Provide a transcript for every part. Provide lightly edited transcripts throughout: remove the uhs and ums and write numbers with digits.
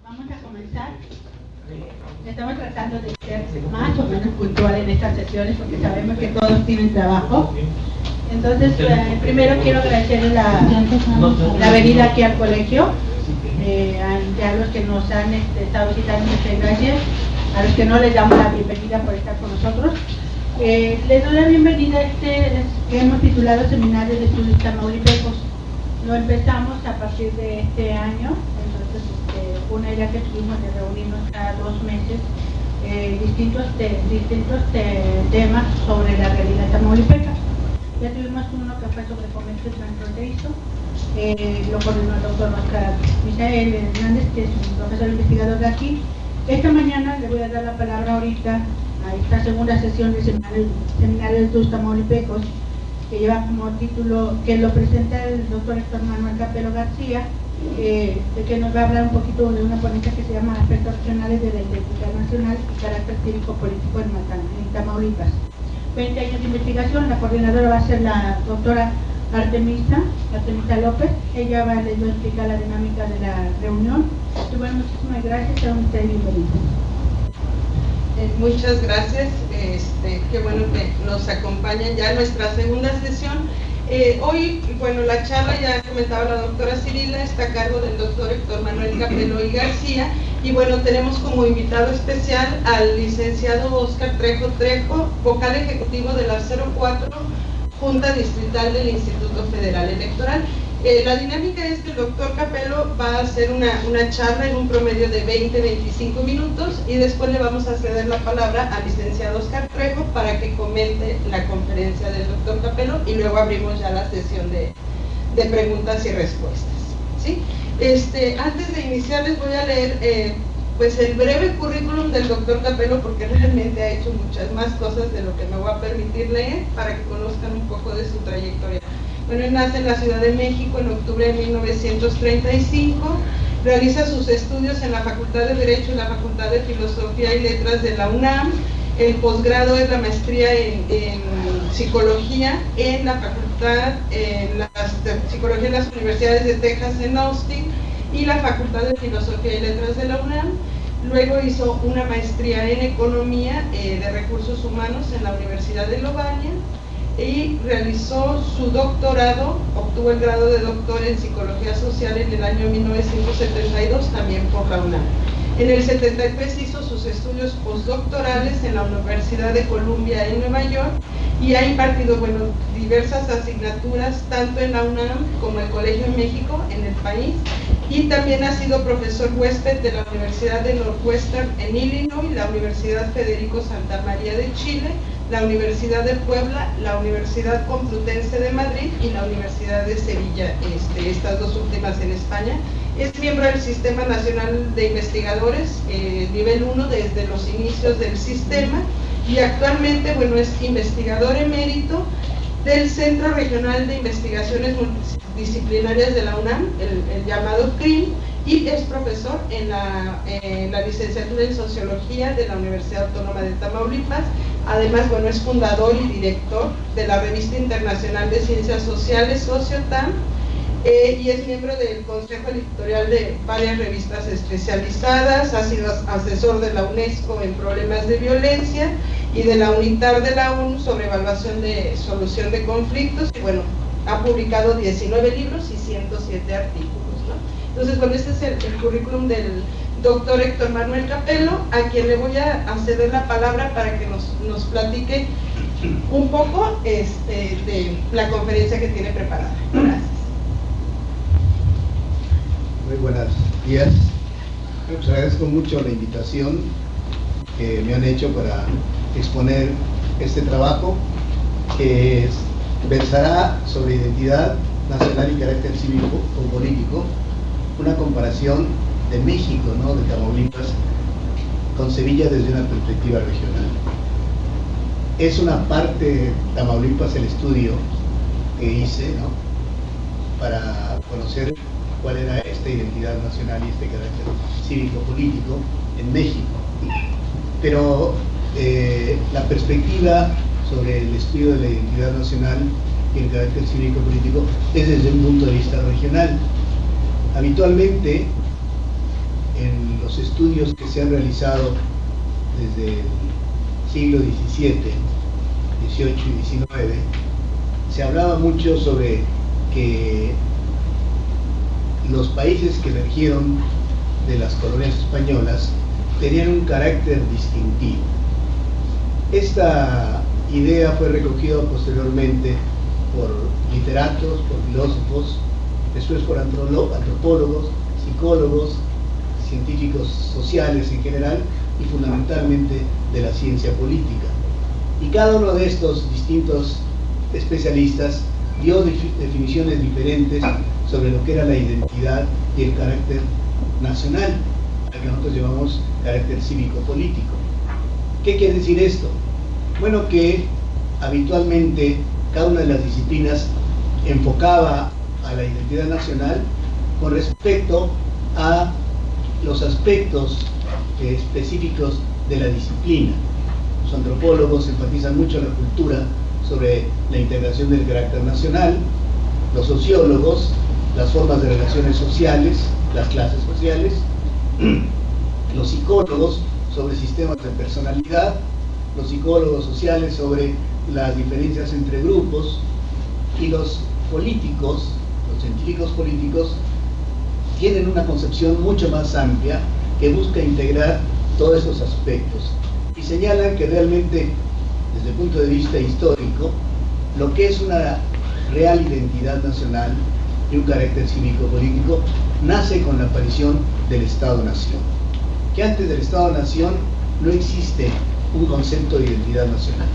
Vamos a comenzar. Estamos tratando de ser más o menos puntuales en estas sesiones porque sabemos que todos tienen trabajo. Entonces, primero quiero agradecerles la venida aquí al colegio. A los que nos han estado visitando, muchas gracias. A los que no, les damos la bienvenida por estar con nosotros. Les doy la bienvenida a este que hemos titulado Seminario de Estudios Tamaulipecos. Lo empezamos a partir de este año. Entonces, una idea que tuvimos de reunirnos cada 2 meses, distintos temas sobre la realidad tamaulipeca. Ya tuvimos uno que fue sobre comercio transfronterizo, lo coordinó el doctor Oscar Misael Hernández, que es un profesor investigador de aquí. Esta mañana le voy a dar la palabra ahorita a esta segunda sesión del Seminario de Estudios Tamaulipecos, que lleva como título, que lo presenta el doctor Héctor Manuel Capelo García, que nos va a hablar un poquito de una ponencia que se llama Aspectos regionales de la identidad nacional y carácter cívico-político en Tamaulipas. 20 años de investigación. La coordinadora va a ser la doctora Artemisa López. Ella les va a explicar la dinámica de la reunión. Y bueno, muchísimas gracias, sean ustedes bienvenidos. Muchas gracias, qué bueno que nos acompañan ya en nuestra segunda sesión. Hoy, bueno, la charla, ya comentaba la doctora Cirila, está a cargo del doctor Héctor Manuel Capelo y García, y bueno, tenemos como invitado especial al licenciado Óscar Trejo, vocal ejecutivo de la 04 Junta Distrital del Instituto Federal Electoral. La dinámica es que el doctor Capelo va a hacer una charla en un promedio de 20-25 minutos y después le vamos a ceder la palabra al licenciado Óscar Trejo para que comente la conferencia del doctor Capelo y luego abrimos ya la sesión de preguntas y respuestas, ¿sí? Antes de iniciar les voy a leer pues el breve currículum del doctor Capelo, porque realmente ha hecho muchas más cosas de lo que me voy a permitir leer, para que conozcan un poco de su trayectoria. Bueno, él nace en la Ciudad de México en octubre de 1935, realiza sus estudios en la Facultad de Derecho y la Facultad de Filosofía y Letras de la UNAM. El posgrado es la maestría en Psicología en la Facultad, Psicología en las Universidades de Texas en Austin y la Facultad de Filosofía y Letras de la UNAM. Luego hizo una maestría en Economía de Recursos Humanos en la Universidad de Lovaina y realizó su doctorado, obtuvo el grado de doctor en Psicología Social en el año 1972 también por la UNAM. En el 73 hizo sus estudios postdoctorales en la Universidad de Columbia en Nueva York y ha impartido, bueno, diversas asignaturas tanto en la UNAM como el Colegio en México, en el país, y también ha sido profesor huésped de la Universidad de Northwestern en Illinois, la Universidad Federico Santa María de Chile, la Universidad de Puebla, la Universidad Complutense de Madrid y la Universidad de Sevilla, estas dos últimas en España. Es miembro del Sistema Nacional de Investigadores, nivel 1 desde los inicios del sistema, y actualmente, bueno, es investigador emérito del Centro Regional de Investigaciones Multidisciplinarias de la UNAM, el llamado CRIM, y es profesor en la licenciatura en Sociología de la Universidad Autónoma de Tamaulipas. Además, bueno, es fundador y director de la Revista Internacional de Ciencias Sociales, Sociotam, y es miembro del Consejo Editorial de varias revistas especializadas, ha sido asesor de la UNESCO en problemas de violencia y de la UNITAR de la ONU sobre evaluación de solución de conflictos, y bueno, ha publicado 19 libros y 107 artículos, ¿no? Entonces, bueno, este es el currículum del doctor Héctor Manuel Capelo, a quien le voy a ceder la palabra para que nos platique un poco de la conferencia que tiene preparada. Gracias. Muy buenos días. Les agradezco mucho la invitación que me han hecho para exponer este trabajo que versará sobre identidad nacional y carácter cívico o político, una comparación de México, ¿no?, de Tamaulipas con Sevilla desde una perspectiva regional. Es una parte de Tamaulipas el estudio que hice, ¿no?, para conocer cuál era esta identidad nacional y este carácter cívico-político en México. Pero la perspectiva sobre el estudio de la identidad nacional y el carácter cívico-político es desde un punto de vista regional. Habitualmente en los estudios que se han realizado desde el siglo XVII, XVIII y XIX, se hablaba mucho sobre que los países que emergieron de las colonias españolas tenían un carácter distintivo. Esta idea fue recogida posteriormente por literatos, por filósofos, después por antropólogos, psicólogos, científicos sociales en general y fundamentalmente de la ciencia política. Y cada uno de estos distintos especialistas dio definiciones diferentes sobre lo que era la identidad y el carácter nacional, al que nosotros llamamos carácter cívico-político. ¿Qué quiere decir esto? Bueno, que habitualmente cada una de las disciplinas enfocaba a la identidad nacional con respecto a los aspectos específicos de la disciplina. Los antropólogos enfatizan mucho la cultura sobre la integración del carácter nacional, los sociólogos, las formas de relaciones sociales, las clases sociales, los psicólogos sobre sistemas de personalidad, los psicólogos sociales sobre las diferencias entre grupos, y los políticos, los científicos políticos, tienen una concepción mucho más amplia que busca integrar todos estos aspectos y señalan que realmente, desde el punto de vista histórico, lo que es una real identidad nacional y un carácter cívico-político nace con la aparición del Estado-Nación. Que antes del Estado-Nación no existe un concepto de identidad nacional,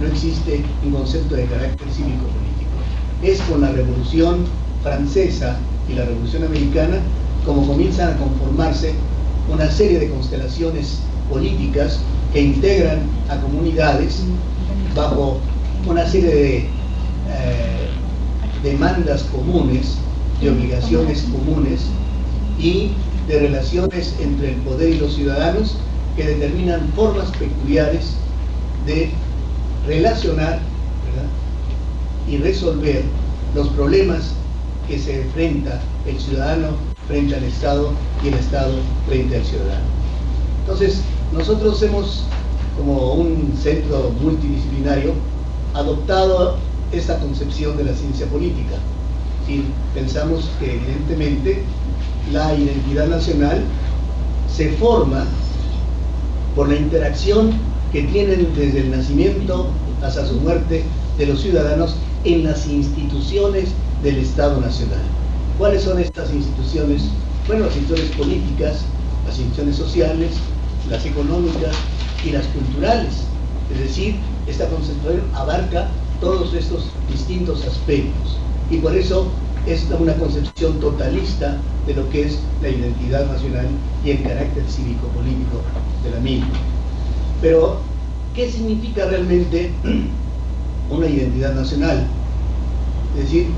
no existe un concepto de carácter cívico-político. Es con la Revolución Francesa y la Revolución Americana como comienzan a conformarse una serie de constelaciones políticas que integran a comunidades bajo una serie de demandas comunes, de obligaciones comunes y de relaciones entre el poder y los ciudadanos que determinan formas peculiares de relacionar, ¿verdad?, y resolver los problemas que se enfrenta el ciudadano frente al Estado y el Estado frente al ciudadano. Entonces, nosotros hemos, como un centro multidisciplinario, adoptado esta concepción de la ciencia política. Y pensamos que evidentemente la identidad nacional se forma por la interacción que tienen desde el nacimiento hasta su muerte de los ciudadanos en las instituciones del Estado Nacional. ¿Cuáles son estas instituciones? Bueno, las instituciones políticas, las instituciones sociales, las económicas y las culturales. Es decir, esta concepción abarca todos estos distintos aspectos y por eso es una concepción totalista de lo que es la identidad nacional y el carácter cívico-político de la misma. Pero, ¿qué significa realmente una identidad nacional? Es decir,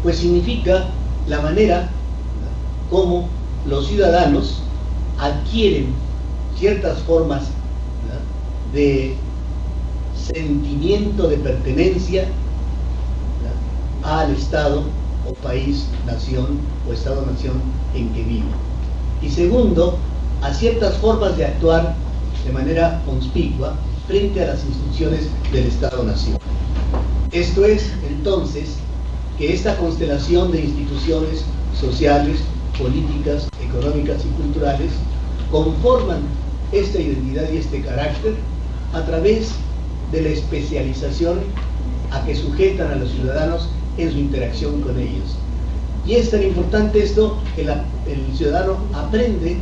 pues significa la manera como los ciudadanos adquieren ciertas formas, ¿verdad?, de sentimiento de pertenencia, ¿verdad?, al Estado o país, nación o Estado-nación en que viven. Y segundo, a ciertas formas de actuar de manera conspicua frente a las instituciones del Estado-nación. Esto es, entonces, que esta constelación de instituciones sociales, políticas, económicas y culturales conforman esta identidad y este carácter a través de la especialización a que sujetan a los ciudadanos en su interacción con ellos. Y es tan importante esto que el ciudadano aprende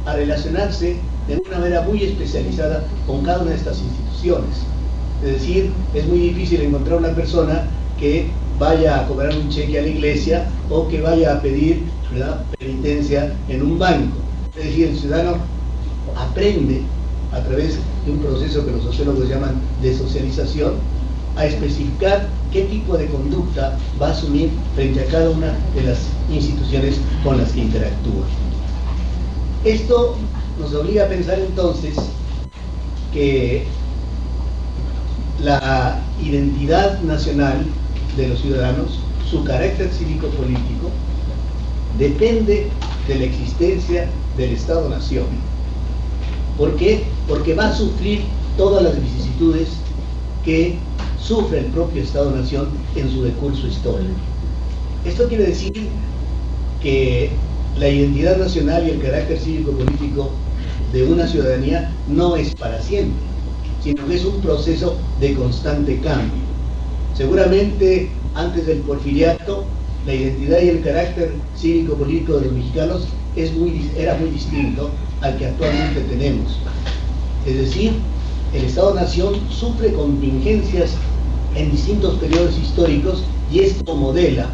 a relacionarse de una manera muy especializada con cada una de estas instituciones. Es decir, es muy difícil encontrar una persona que vaya a cobrar un cheque a la iglesia o que vaya a pedir, ¿verdad?, penitencia en un banco. Es decir, el ciudadano aprende a través de un proceso que los sociólogos llaman de socialización a especificar qué tipo de conducta va a asumir frente a cada una de las instituciones con las que interactúa. Esto nos obliga a pensar entonces que la identidad nacional de los ciudadanos, su carácter cívico-político, depende de la existencia del Estado-Nación. ¿Por qué? Porque va a sufrir todas las vicisitudes que sufre el propio Estado-Nación en su decurso histórico. Esto quiere decir que la identidad nacional y el carácter cívico-político de una ciudadanía no es para siempre, sino que es un proceso de constante cambio. Seguramente antes del porfiriato, la identidad y el carácter cívico-político de los mexicanos era muy distinto al que actualmente tenemos. Es decir, el Estado-Nación sufre contingencias en distintos periodos históricos y esto modela,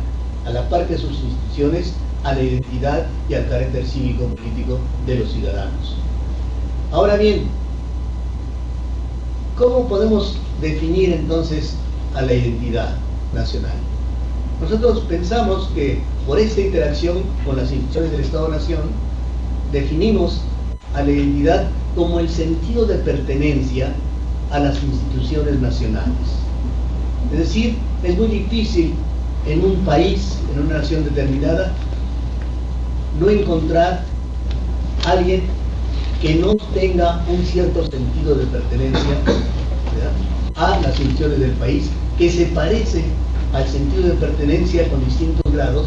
a la par que sus instituciones, a la identidad y al carácter cívico-político de los ciudadanos. Ahora bien, ¿cómo podemos definir entonces a la identidad nacional? Nosotros pensamos que por esta interacción con las instituciones del Estado-Nación definimos a la identidad como el sentido de pertenencia a las instituciones nacionales. Es decir, es muy difícil en un país, en una nación determinada, no encontrar a alguien que no tenga un cierto sentido de pertenencia, ¿verdad?, a las instituciones del país, que se parece al sentido de pertenencia con distintos grados,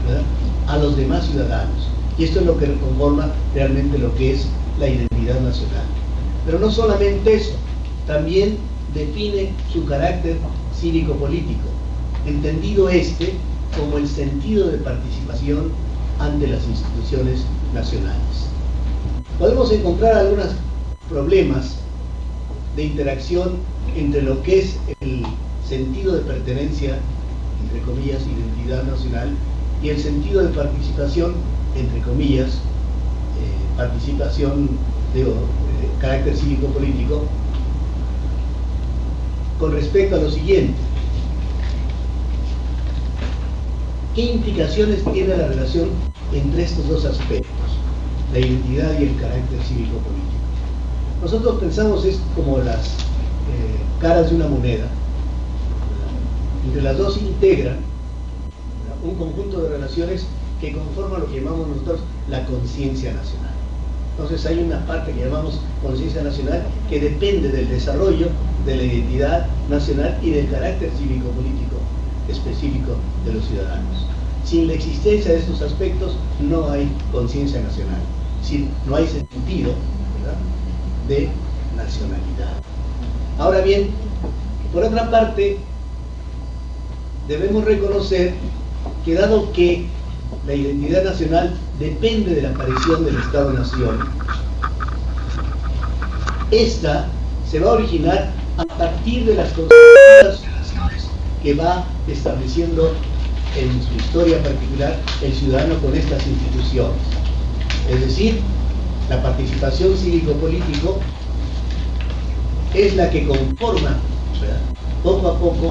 ¿verdad?, a los demás ciudadanos. Y esto es lo que conforma realmente lo que es la identidad nacional. Pero no solamente eso, también define su carácter cívico-político, entendido como el sentido de participación ante las instituciones nacionales. Podemos encontrar algunos problemas de interacción entre lo que es el sentido de pertenencia, entre comillas, identidad nacional, y el sentido de participación, entre comillas, participación de carácter cívico-político, con respecto a lo siguiente. ¿Qué implicaciones tiene la relación entre estos dos aspectos, la identidad y el carácter cívico-político? Nosotros pensamos es como las caras de una moneda. Entre las dos se integran un conjunto de relaciones que conforman lo que llamamos nosotros la conciencia nacional. Entonces hay una parte que llamamos conciencia nacional que depende del desarrollo de la identidad nacional y del carácter cívico-político específico de los ciudadanos. Sin la existencia de estos aspectos no hay conciencia nacional, no hay sentido, ¿verdad?, de nacionalidad. Ahora bien, por otra parte, debemos reconocer que dado que la identidad nacional depende de la aparición del Estado-Nación, esta se va a originar a partir de las relaciones que va estableciendo en su historia particular el ciudadano con estas instituciones. Es decir, la participación cívico-político es la que conforma, ¿verdad?, poco a poco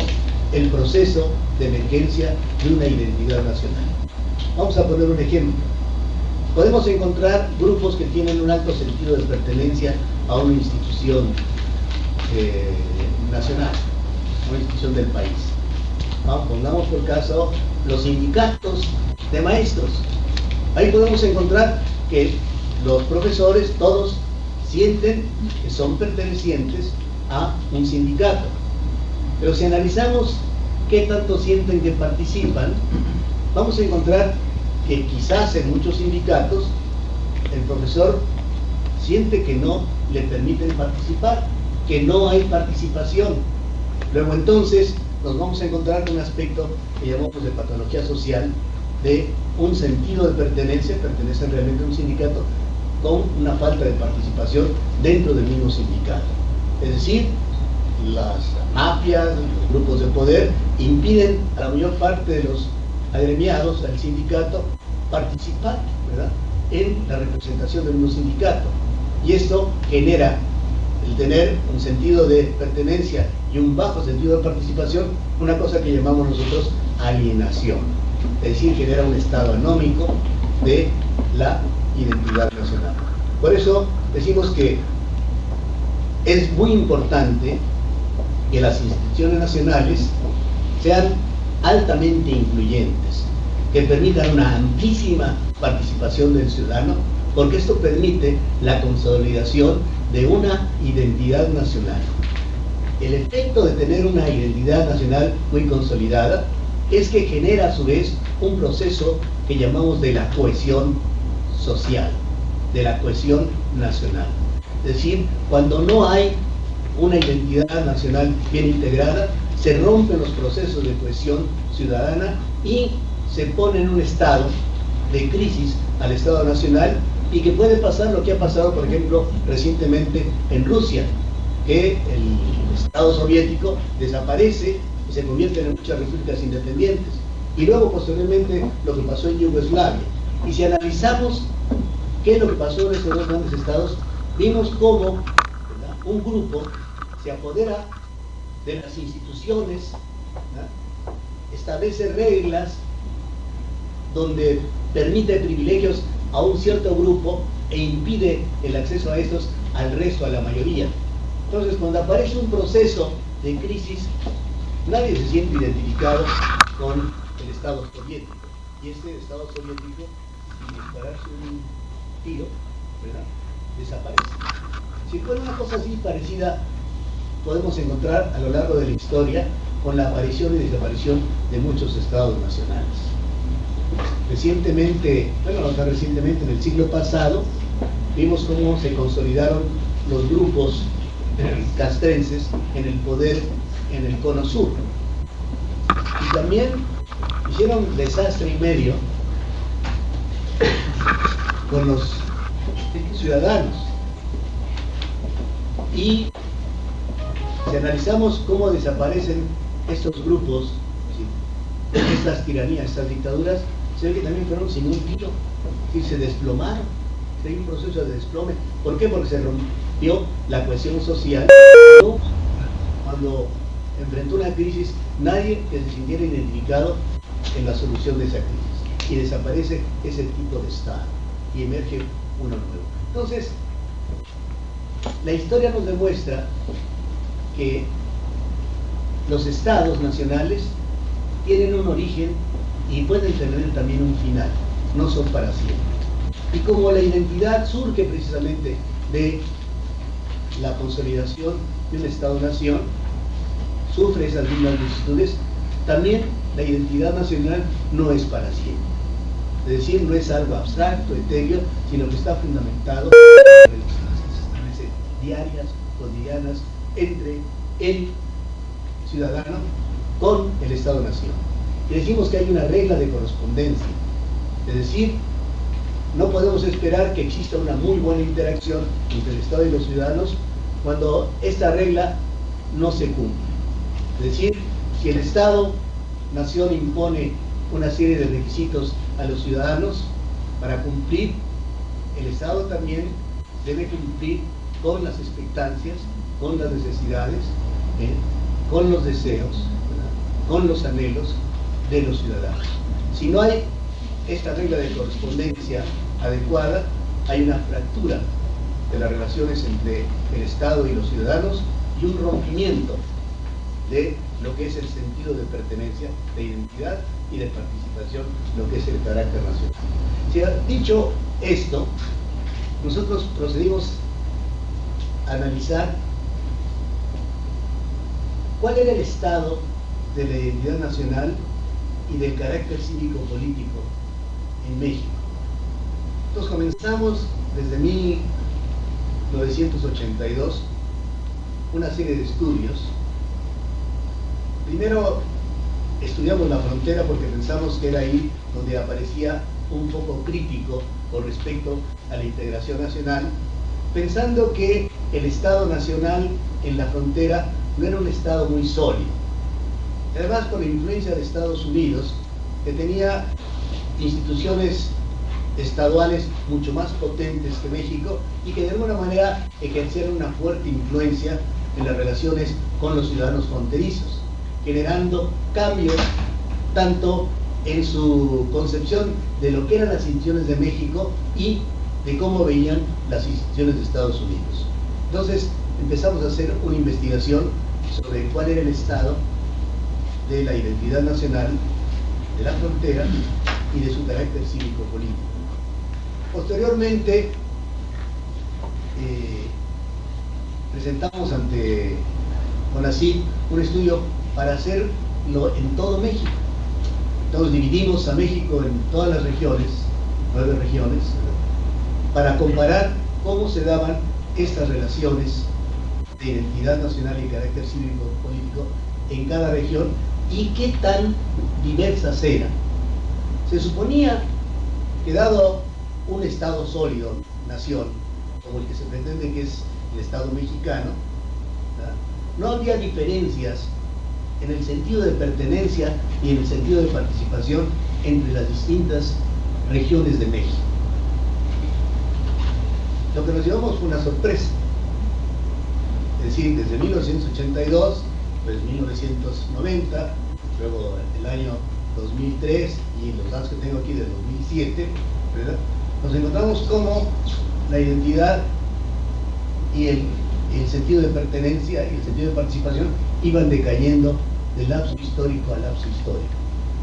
el proceso de emergencia de una identidad nacional. Vamos a poner un ejemplo. Podemos encontrar grupos que tienen un alto sentido de pertenencia a una institución nacional, a una institución del país. Pongamos por caso los sindicatos de maestros. Ahí podemos encontrar que los profesores todos sienten que son pertenecientes a un sindicato. Pero si analizamos qué tanto sienten que participan, vamos a encontrar que quizás en muchos sindicatos el profesor siente que no le permiten participar, que no hay participación. Luego entonces nos vamos a encontrar con un aspecto que llamamos de patología social, de un sentido de pertenencia, pertenecen realmente a un sindicato, con una falta de participación dentro del mismo sindicato. Es decir, las mafias, los grupos de poder impiden a la mayor parte de los agremiados al sindicato participar, ¿verdad?, en la representación del mismo sindicato. Y esto genera el tener un sentido de pertenencia y un bajo sentido de participación, una cosa que llamamos nosotros alienación. Es decir, genera un estado anómico de la identidad nacional. Por eso decimos que es muy importante que las instituciones nacionales sean altamente incluyentes, que permitan una amplísima participación del ciudadano porque esto permite la consolidación de una identidad nacional. El efecto de tener una identidad nacional muy consolidada es que genera a su vez un proceso que llamamos de la cohesión social, de la cohesión nacional. Es decir, cuando no hay una identidad nacional bien integrada, se rompen los procesos de cohesión ciudadana y se pone en un estado de crisis al Estado nacional, y que puede pasar lo que ha pasado, por ejemplo, recientemente en Rusia, que el Estado soviético desaparece y se convierten en muchas repúblicas independientes, y luego posteriormente lo que pasó en Yugoslavia. Y si analizamos qué es lo que pasó en estos dos grandes estados, vimos cómo, ¿verdad?, un grupo se apodera de las instituciones, ¿verdad?, establece reglas donde permite privilegios a un cierto grupo e impide el acceso a estos al resto, a la mayoría. Entonces, cuando aparece un proceso de crisis, nadie se siente identificado con el Estado soviético, y este Estado soviético, sin dispararse un tiro, ¿verdad?, desaparece. Si fuera una cosa así parecida, podemos encontrar a lo largo de la historia con la aparición y desaparición de muchos estados nacionales. Recientemente, bueno, no tan recientemente, en el siglo pasado, vimos cómo se consolidaron los grupos castrenses en el poder en el cono sur. Y también hicieron desastre y medio con los ciudadanos. Y si analizamos cómo desaparecen estos grupos, estas tiranías, estas dictaduras, se ve que también fueron sin un tiro, y se desplomaron. Hay un proceso de desplome. ¿Por qué? Porque se rompió la cohesión social. Cuando enfrentó una crisis, nadie que se sintiera identificado en la solución de esa crisis, y desaparece ese tipo de Estado y emerge uno nuevo. Entonces, la historia nos demuestra que los estados nacionales tienen un origen y pueden tener también un final, no son para siempre. Y como la identidad surge precisamente de la consolidación de un Estado-nación, sufre esas mismas vicisitudes, también la identidad nacional no es para siempre. Es decir, no es algo abstracto, etéreo, sino que está fundamentado en relaciones que se establecen diarias, cotidianas, entre el ciudadano con el Estado-nación. Y decimos que hay una regla de correspondencia, es decir, no podemos esperar que exista una muy buena interacción entre el Estado y los ciudadanos cuando esta regla no se cumple. Es decir, si el Estado-nación impone una serie de requisitos a los ciudadanos para cumplir, el Estado también debe cumplir con las expectancias, con las necesidades, con los deseos, ¿verdad?, con los anhelos de los ciudadanos. Si no hay esta regla de correspondencia adecuada, hay una fractura de las relaciones entre el Estado y los ciudadanos y un rompimiento de lo que es el sentido de pertenencia, de identidad y de participación, lo que es el carácter nacional. Dicho esto, nosotros procedimos a analizar cuál era el estado de la identidad nacional y del carácter cívico-político en México. Entonces comenzamos desde 1982 una serie de estudios. Primero estudiamos la frontera porque pensamos que era ahí donde aparecía un foco crítico con respecto a la integración nacional, pensando que el Estado nacional en la frontera no era un Estado muy sólido. Además, por la influencia de Estados Unidos, que tenía instituciones estaduales mucho más potentes que México y que de alguna manera ejercieron una fuerte influencia en las relaciones con los ciudadanos fronterizos, generando cambios tanto en su concepción de lo que eran las instituciones de México y de cómo veían las instituciones de Estados Unidos. Entonces empezamos a hacer una investigación sobre cuál era el estado de la identidad nacional, de la frontera y de su carácter cívico-político. Posteriormente, presentamos ante CONACYT un estudio para hacerlo en todo México. Entonces dividimos a México en todas las regiones, 9 regiones, para comparar cómo se daban estas relaciones de identidad nacional y carácter cívico-político en cada región y qué tan diversas eran. Se suponía que dado un Estado sólido, nación, como el que se pretende que es el Estado mexicano, ¿verdad?, no había diferencias en el sentido de pertenencia y en el sentido de participación entre las distintas regiones de México. Lo que nos llevamos fue una sorpresa. Es decir, desde 1982, pues 1990, luego el año 2003 y los datos que tengo aquí del 2007, ¿verdad?, nos encontramos como la identidad y el sentido de pertenencia y el sentido de participación iban decayendo de lapso histórico a lapso histórico,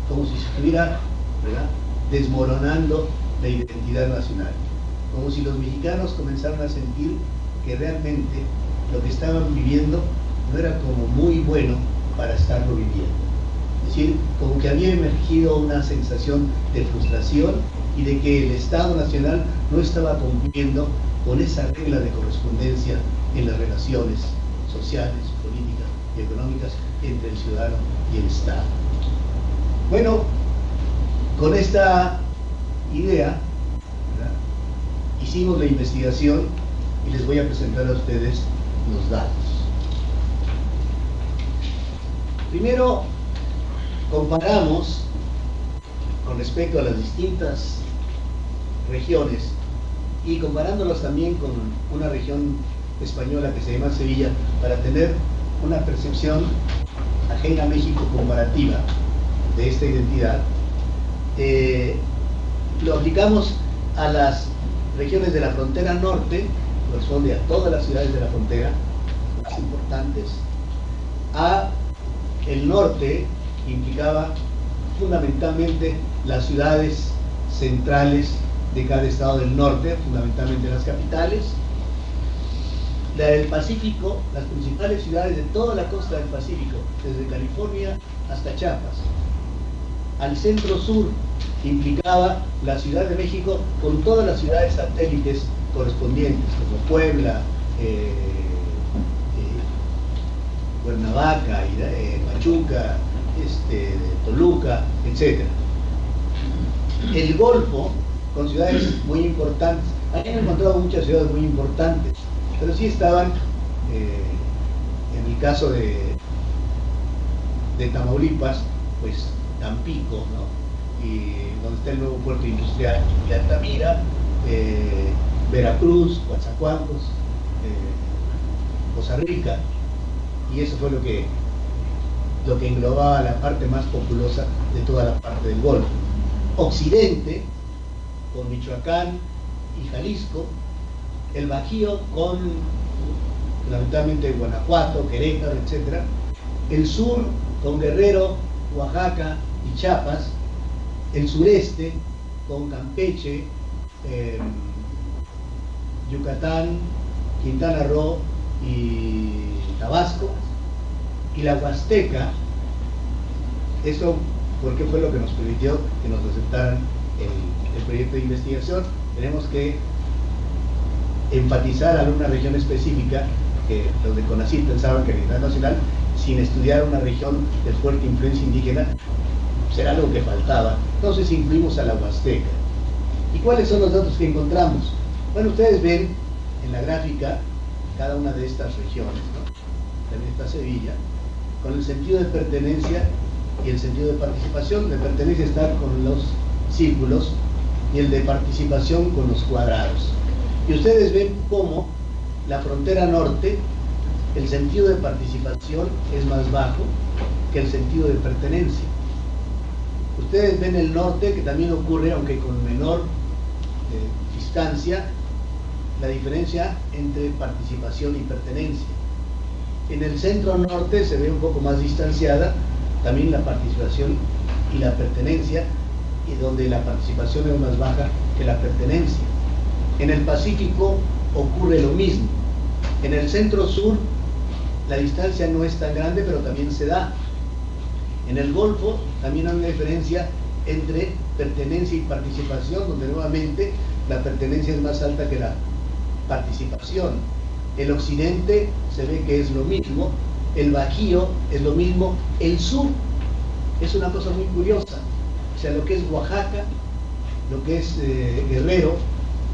como si se estuviera, ¿verdad?, desmoronando la identidad nacional, como si los mexicanos comenzaran a sentir que realmente lo que estaban viviendo no era como muy bueno para estarlo viviendo. Es decir, como que había emergido una sensación de frustración y de que el Estado Nacional no estaba cumpliendo con esa regla de correspondencia en las relaciones sociales, políticas y económicas entre el ciudadano y el Estado. Bueno, con esta idea, ¿verdad?, hicimos la investigación y les voy a presentar a ustedes los datos. Primero, comparamos con respecto a las distintas regiones y comparándolos también con una región española que se llama Sevilla para tener una percepción ajena a México comparativa de esta identidad. Lo aplicamos a las regiones de la frontera norte, corresponde a todas las ciudades de la frontera más importantes, a el norte, que implicaba fundamentalmente las ciudades centrales de cada estado del norte, fundamentalmente las capitales, la del Pacífico, las principales ciudades de toda la costa del Pacífico, desde California hasta Chiapas. Al centro sur, que implicaba la Ciudad de México con todas las ciudades satélites correspondientes, como Puebla, Cuernavaca, Pachuca, Toluca, etc. El Golfo, con ciudades muy importantes. Aquí han encontrado muchas ciudades muy importantes, pero sí estaban, en el caso de Tamaulipas, pues Tampico, ¿no?, y donde está el nuevo puerto industrial de Altamira, Veracruz, Coatzacoalcos, Poza Rica, y eso fue lo que englobaba la parte más populosa de toda la parte del Golfo. Occidente, con Michoacán y Jalisco, el Bajío con fundamentalmente Guanajuato, Querétaro, etc. El sur con Guerrero, Oaxaca y Chiapas, el sureste con Campeche, Yucatán, Quintana Roo y Tabasco, y la Huasteca. Eso porque fue lo que nos permitió que nos aceptaran el proyecto de investigación. Tenemos que enfatizar a una región específica, que los de CONACYT pensaban que la identidad nacional, sin estudiar una región de fuerte influencia indígena, será algo que faltaba. Entonces incluimos a la Huasteca. ¿Y cuáles son los datos que encontramos? Bueno, ustedes ven en la gráfica cada una de estas regiones, ¿no? También está Sevilla, con el sentido de pertenencia y el sentido de participación. De pertenencia está con los círculos y el de participación con los cuadrados. Y ustedes ven cómo la frontera norte, el sentido de participación es más bajo que el sentido de pertenencia. Ustedes ven el norte, que también ocurre, aunque con menor distancia, la diferencia entre participación y pertenencia. En el centro norte se ve un poco más distanciada también la participación y la pertenencia, y donde la participación es más baja que la pertenencia. En el Pacífico ocurre lo mismo. En el centro-sur la distancia no es tan grande, pero también se da. En el Golfo también hay una diferencia entre pertenencia y participación, donde nuevamente la pertenencia es más alta que la participación. El occidente se ve que es lo mismo, el Bajío es lo mismo, el sur es una cosa muy curiosa. O sea, lo que es Oaxaca, lo que es Guerrero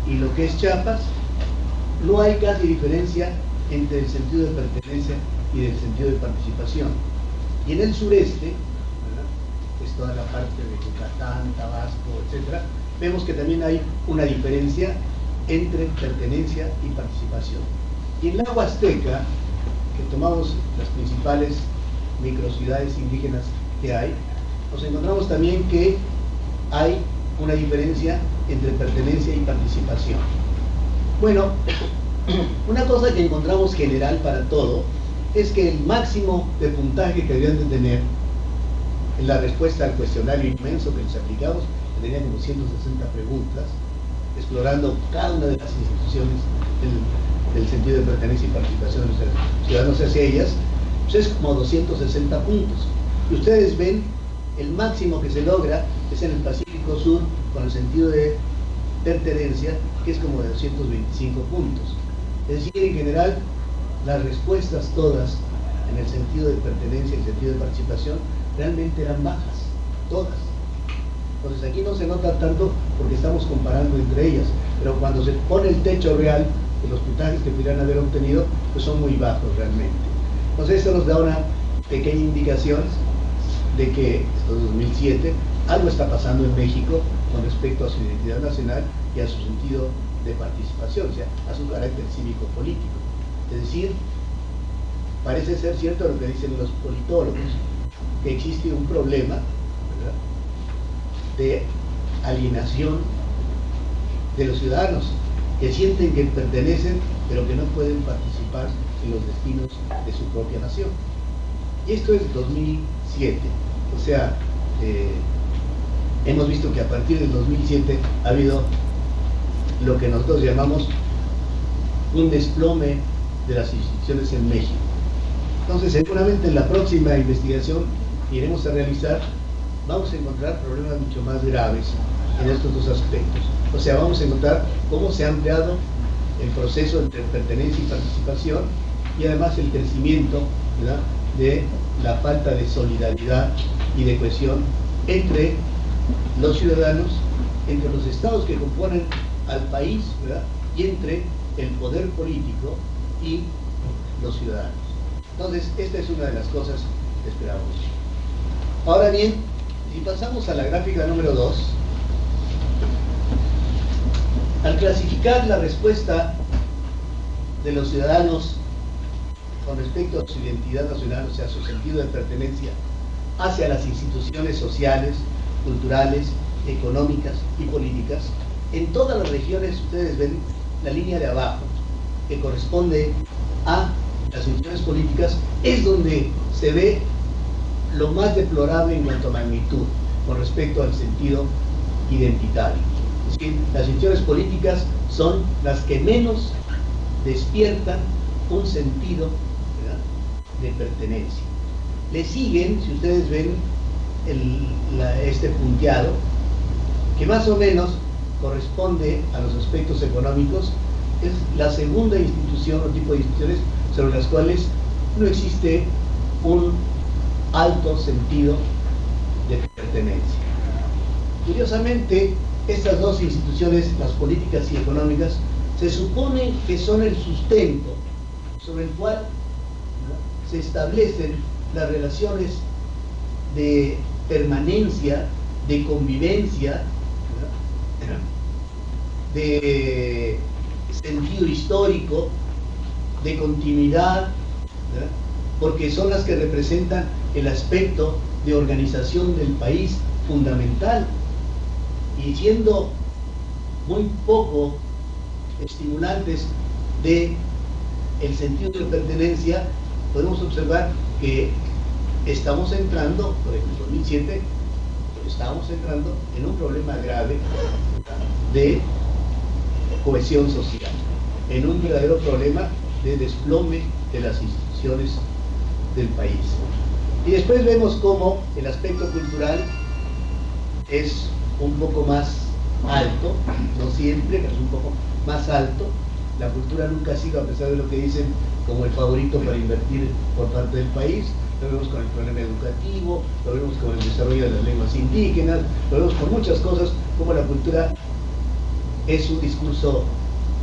y lo que es Chiapas, no hay casi diferencia entre el sentido de pertenencia y el sentido de participación. Y en el sureste, ¿verdad?, que es toda la parte de Yucatán, Tabasco, etc., vemos que también hay una diferencia entre pertenencia y participación. Y en la Huasteca, que tomamos las principales microciudades indígenas que hay, nos encontramos también que hay una diferencia entre pertenencia y participación. Bueno, una cosa que encontramos general para todo es que el máximo de puntaje que debían de tener en la respuesta al cuestionario inmenso que les aplicamos, que tenía como 160 preguntas, explorando cada una de las instituciones del sentido de pertenencia y participación de los ciudadanos hacia ellas, pues es como 260 puntos. Y ustedes ven, el máximo que se logra es en el Pacífico Sur, con el sentido de pertenencia, que es como de 225 puntos. Es decir, en general, las respuestas todas, en el sentido de pertenencia y el sentido de participación, realmente eran bajas, todas. Entonces aquí no se nota tanto porque estamos comparando entre ellas, pero cuando se pone el techo real de los puntajes que pudieran haber obtenido, pues son muy bajos realmente. Entonces esto nos da una pequeña indicación de que, esto es 2007, algo está pasando en México con respecto a su identidad nacional y a su sentido de participación, o sea, a su carácter cívico-político. Es decir, parece ser cierto lo que dicen los politólogos, que existe un problema, ¿verdad?, de alienación de los ciudadanos, que sienten que pertenecen, pero que no pueden participar en los destinos de su propia nación. Y esto es 2007, o sea, hemos visto que a partir del 2007 ha habido lo que nosotros llamamos un desplome de las instituciones en México. Entonces, seguramente en la próxima investigación que iremos a realizar, vamos a encontrar problemas mucho más graves en estos dos aspectos. O sea, vamos a encontrar cómo se ha ampliado el proceso entre pertenencia y participación, y además el crecimiento, ¿verdad?, de la falta de solidaridad y de cohesión entre los ciudadanos, entre los estados que componen al país, ¿verdad?, y entre el poder político y los ciudadanos. Entonces, esta es una de las cosas que esperamos. Ahora bien, si pasamos a la gráfica número 2, al clasificar la respuesta de los ciudadanos con respecto a su identidad nacional, o sea, su sentido de pertenencia hacia las instituciones sociales, culturales, económicas y políticas, en todas las regiones ustedes ven la línea de abajo, que corresponde a las instituciones políticas, es donde se ve lo más deplorable en cuanto a magnitud con respecto al sentido identitario. Es decir, las instituciones políticas son las que menos despiertan un sentido, ¿verdad?, de pertenencia. Le siguen, si ustedes ven este punteado, que más o menos corresponde a los aspectos económicos, es la segunda institución o tipo de instituciones sobre las cuales no existe un alto sentido de pertenencia. Curiosamente, estas dos instituciones, las políticas y económicas, se supone que son el sustento sobre el cual, ¿no?, se establecen las relaciones de permanencia, de convivencia, ¿no?, de sentido histórico, de continuidad, ¿verdad?, porque son las que representan el aspecto de organización del país fundamental, y siendo muy poco estimulantes de el sentido de pertenencia, podemos observar que estamos entrando, por ejemplo, en 2007, estamos entrando en un problema grave de cohesión social, en un verdadero problema de desplome de las instituciones del país. Y después vemos cómo el aspecto cultural es un poco más alto, no siempre, pero es un poco más alto. La cultura nunca ha sido, a pesar de lo que dicen, como el favorito para invertir por parte del país. Lo vemos con el problema educativo, lo vemos con el desarrollo de las lenguas indígenas, lo vemos con muchas cosas, como la cultura es un discurso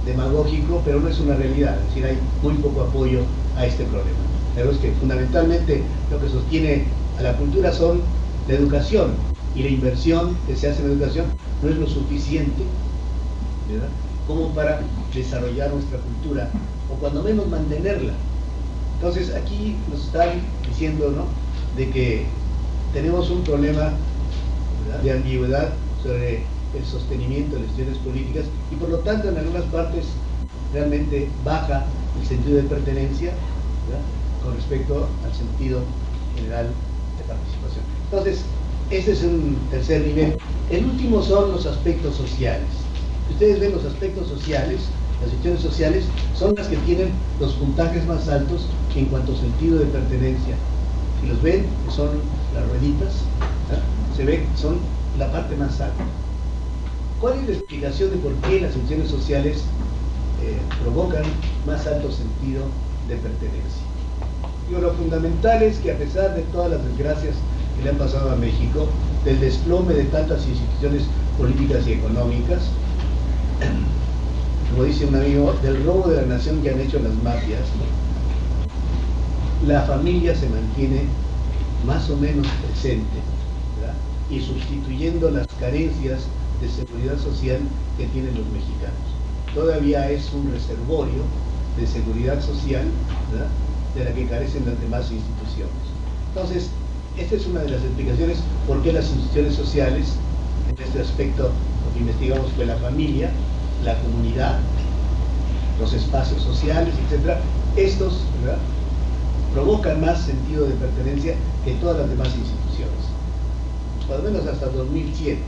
demagógico, pero no es una realidad, es decir, hay muy poco apoyo a este problema. Pero es que fundamentalmente lo que sostiene a la cultura son la educación, y la inversión que se hace en la educación no es lo suficiente, ¿verdad?, como para desarrollar nuestra cultura, o cuando menos mantenerla. Entonces aquí nos están diciendo, ¿no?, de que tenemos un problema, ¿verdad?, de ambigüedad sobre el sostenimiento de las instituciones políticas, y por lo tanto en algunas partes realmente baja el sentido de pertenencia, ¿verdad?, con respecto al sentido general de participación. Entonces, este es un tercer nivel. El último son los aspectos sociales. Ustedes ven los aspectos sociales, las instituciones sociales son las que tienen los puntajes más altos en cuanto a sentido de pertenencia. Si los ven, que son las rueditas, ¿verdad?, se ve que son la parte más alta. ¿Cuál es la explicación de por qué las instituciones sociales provocan más alto sentido de pertenencia? Digo, lo fundamental es que a pesar de todas las desgracias que le han pasado a México, del desplome de tantas instituciones políticas y económicas, como dice un amigo, del robo de la nación que han hecho las mafias, la familia se mantiene más o menos presente, ¿verdad?, y sustituyendo las carencias de seguridad social que tienen los mexicanos. Todavía es un reservorio de seguridad social, ¿verdad?, de la que carecen las demás instituciones. Entonces, esta es una de las explicaciones por qué las instituciones sociales, en este aspecto, lo que investigamos fue la familia, la comunidad, los espacios sociales, etc. Estos, ¿verdad?, provocan más sentido de pertenencia que todas las demás instituciones, por lo menos hasta 2007.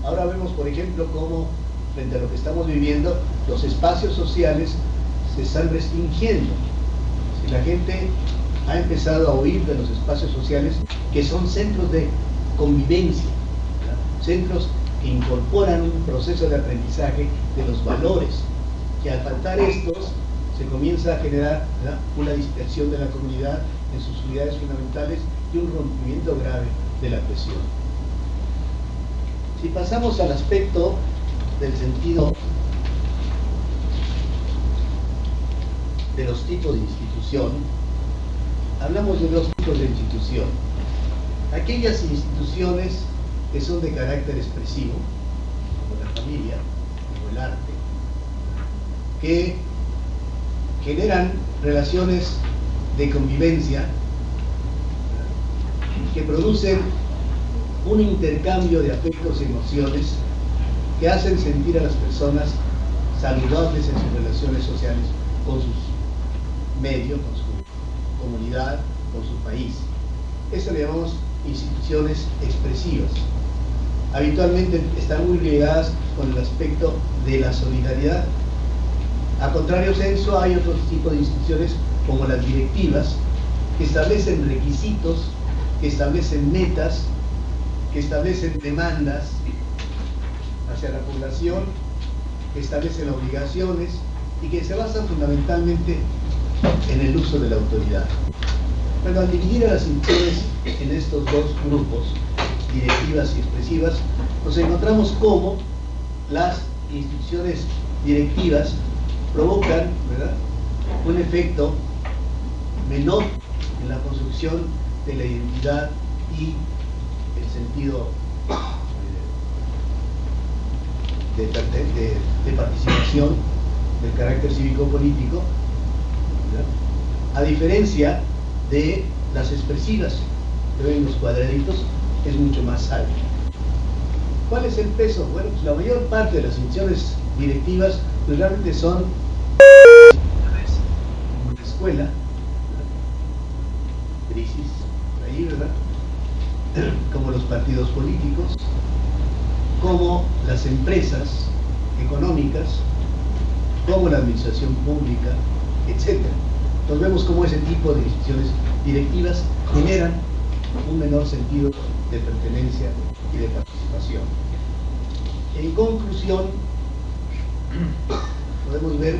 Ahora vemos, por ejemplo, cómo, frente a lo que estamos viviendo, los espacios sociales se están restringiendo. Si la gente ha empezado a oír de los espacios sociales, que son centros de convivencia, ¿verdad?, centros que incorporan un proceso de aprendizaje de los valores, que al faltar estos se comienza a generar, ¿verdad?, una dispersión de la comunidad en sus unidades fundamentales y un rompimiento grave de la cohesión. Si pasamos al aspecto del sentido de los tipos de institución, hablamos de dos tipos de institución. Aquellas instituciones que son de carácter expresivo, como la familia, como el arte, que generan relaciones de convivencia, que producen un intercambio de afectos y emociones que hacen sentir a las personas saludables en sus relaciones sociales con sus medios, con su comunidad, con su país. Esto le llamamos instituciones expresivas. Habitualmente están muy ligadas con el aspecto de la solidaridad. A contrario censo, hay otros tipos de instituciones como las directivas, que establecen requisitos, que establecen metas, que establecen demandas hacia la población, que establecen obligaciones y que se basan fundamentalmente en el uso de la autoridad. Pero al dividir a las instituciones en estos dos grupos, directivas y expresivas, nos encontramos cómo las instituciones directivas provocan, ¿verdad?, un efecto menor en la construcción de la identidad y el sentido de participación del carácter cívico-político, a diferencia de las expresivas, que ven los cuadraditos, es mucho más alto. ¿Cuál es el peso? Bueno, pues la mayor parte de las instituciones directivas pues realmente son como la escuela, ¿verdad?, crisis, ahí, ¿verdad?, como los partidos políticos, como las empresas económicas, como la administración pública, etc. Entonces vemos cómo ese tipo de instituciones directivas generan un menor sentido de pertenencia y de participación. En conclusión, podemos ver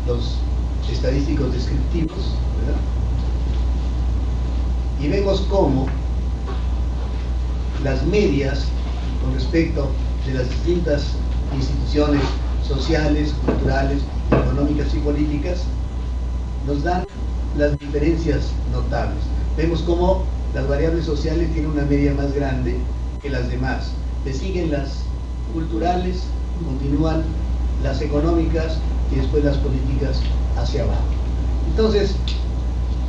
los estadísticos descriptivos, ¿verdad? Y vemos cómo las medias con respecto de las distintas instituciones sociales, culturales, económicas y políticas nos dan las diferencias notables. Vemos cómo las variables sociales tienen una media más grande que las demás. Le siguen las culturales, continúan las económicas y después las políticas hacia abajo. Entonces,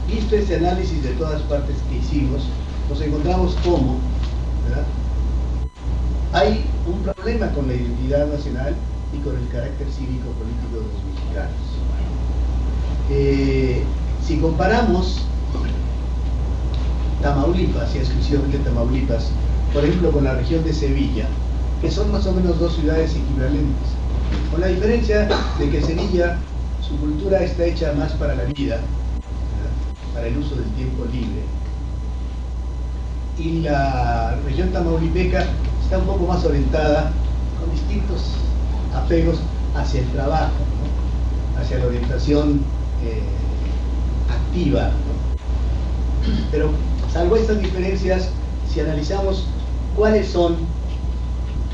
visto este análisis de todas partes que hicimos, nos encontramos como, ¿verdad?, hay un problema con la identidad nacional y con el carácter cívico-político de los mexicanos. Si comparamos Tamaulipas, y exclusivamente Tamaulipas, por ejemplo, con la región de Sevilla, que son más o menos dos ciudades equivalentes, con la diferencia de que Sevilla, su cultura está hecha más para la vida, ¿verdad?, para el uso del tiempo libre, y la región tamaulipeca está un poco más orientada con distintos apegos hacia el trabajo, ¿no?, hacia la orientación activa, ¿no? Pero salvo estas diferencias, si analizamos cuáles son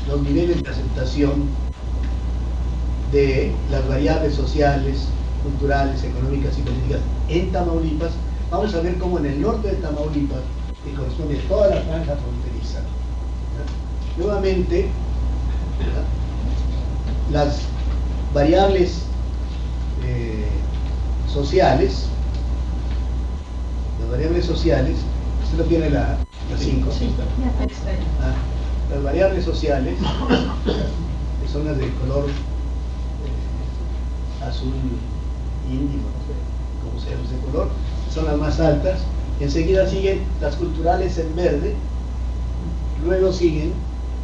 los niveles de aceptación de las variables sociales, culturales, económicas y políticas en Tamaulipas, vamos a ver cómo en el norte de Tamaulipas, que corresponde a toda la franja fronteriza, ¿verdad?, nuevamente, ¿verdad?, las variables sociales, usted lo tiene la 5, las variables sociales, que son las de color azul índigo, no sé cómo se llama ese color, son las más altas. Enseguida siguen las culturales en verde, luego siguen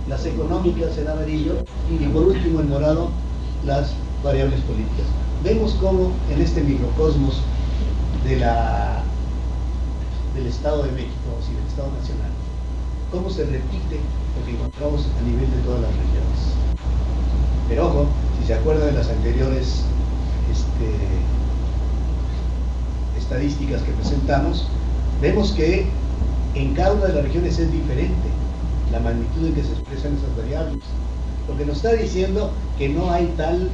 las económicas en amarillo y por último en morado las variables políticas. Vemos cómo en este microcosmos del Estado de México, o sea, del Estado Nacional, cómo se repite lo que encontramos a nivel de todas las regiones. Pero ojo, si se acuerdan de las anteriores estadísticas que presentamos, vemos que en cada una de las regiones es diferente la magnitud en que se expresan esas variables, lo que nos está diciendo que no hay tal,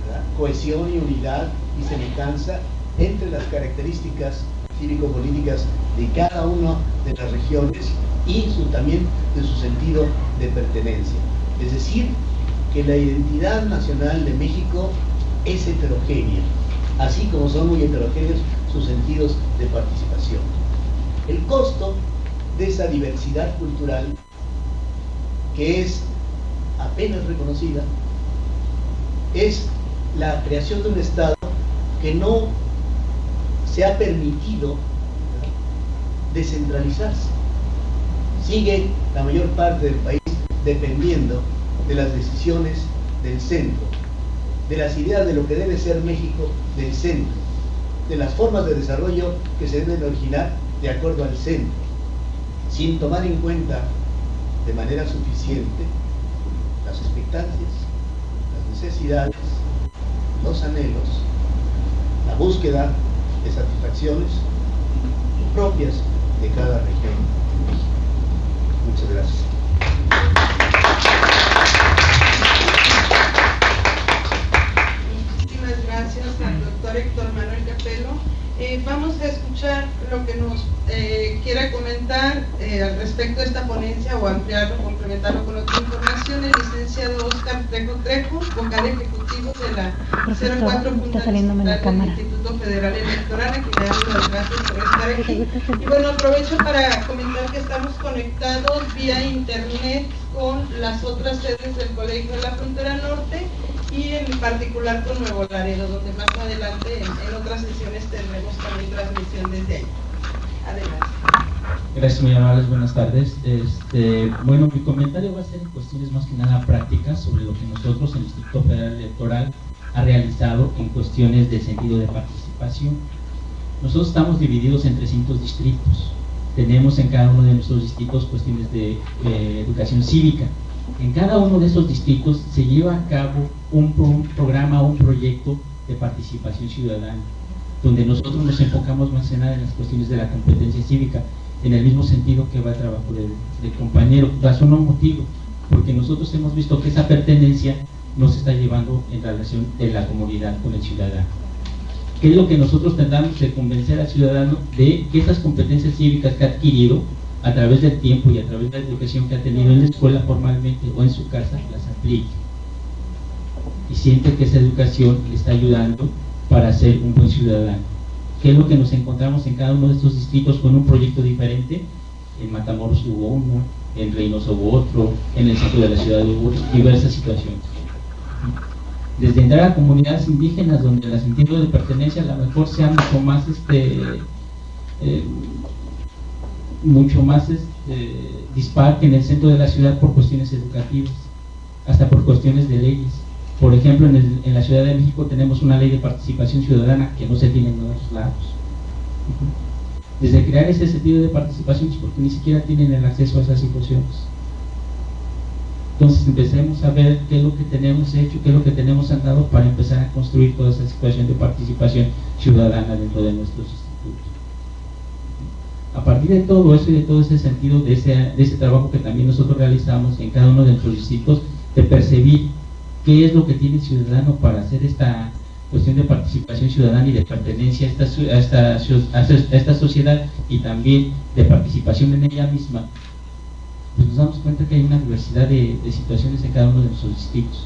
¿verdad?, cohesión y unidad y semejanza entre las características cívico-políticas de cada una de las regiones y también de su sentido de pertenencia. Es decir, que la identidad nacional de México es heterogénea, así como son muy heterogéneos sus sentidos de participación. El costo de esa diversidad cultural, que es apenas reconocida, es la creación de un Estado que no se ha permitido, ¿verdad?, descentralizarse. Sigue la mayor parte del país dependiendo de las decisiones del centro, de las ideas de lo que debe ser México del centro, de las formas de desarrollo que se deben originar de acuerdo al centro, sin tomar en cuenta de manera suficiente las expectancias, las necesidades, los anhelos, la búsqueda de satisfacciones propias de cada región en México. Muchas gracias. Muchísimas gracias al doctor Héctor Manuel Capelo. Vamos a escuchar lo que nos quiera comentar al respecto de esta ponencia o ampliarlo, complementarlo con otra información. El licenciado Óscar Trejo, vocal ejecutivo de la 04 Junta del Instituto Federal Electoral, a quien le damos las gracias por estar aquí. Y bueno, aprovecho para comentar que estamos conectados vía internet con las otras sedes del Colegio de la Frontera Norte y en particular con Nuevo Laredo, donde más adelante en otras sesiones tendremos también transmisión desde ahí. Adelante. Gracias, muy amables, buenas tardes. Bueno, mi comentario va a ser en cuestiones más que nada prácticas sobre lo que nosotros, el Instituto Federal Electoral, ha realizado en cuestiones de sentido de participación. Nosotros estamos divididos en 300 distritos. Tenemos en cada uno de nuestros distritos cuestiones de educación cívica. En cada uno de esos distritos se lleva a cabo un programa, un proyecto de participación ciudadana, donde nosotros nos enfocamos más que nada en las cuestiones de la competencia cívica, en el mismo sentido que va el trabajo del compañero. Razón o motivo, porque nosotros hemos visto que esa pertenencia no se está llevando en relación de la comunidad con el ciudadano. ¿Qué es lo que nosotros tratamos de convencer al ciudadano de que esas competencias cívicas que ha adquirido a través del tiempo y a través de la educación que ha tenido en la escuela formalmente o en su casa, las aplique? Y siente que esa educación le está ayudando para ser un buen ciudadano. ¿Qué es lo que nos encontramos en cada uno de estos distritos con un proyecto diferente? En Matamoros hubo uno, en Reynosa hubo otro, en el centro de la ciudad hubo diversas situaciones. Desde entrar a comunidades indígenas donde el sentido de pertenencia a lo mejor sea mucho más dispar que en el centro de la ciudad por cuestiones educativas, hasta por cuestiones de leyes. Por ejemplo, en la Ciudad de México tenemos una ley de participación ciudadana que no se tiene en otros lados. Desde crear ese sentido de participación es porque ni siquiera tienen el acceso a esas situaciones. Entonces empecemos a ver qué es lo que tenemos hecho, qué es lo que tenemos andado para empezar a construir toda esa situación de participación ciudadana dentro de nuestros institutos. A partir de todo eso y de todo ese sentido, de ese trabajo que también nosotros realizamos en cada uno de nuestros distritos, de percibir qué es lo que tiene el ciudadano para hacer esta cuestión de participación ciudadana y de pertenencia a esta sociedad, y también de participación en ella misma, pues nos damos cuenta que hay una diversidad de situaciones en cada uno de nuestros distritos.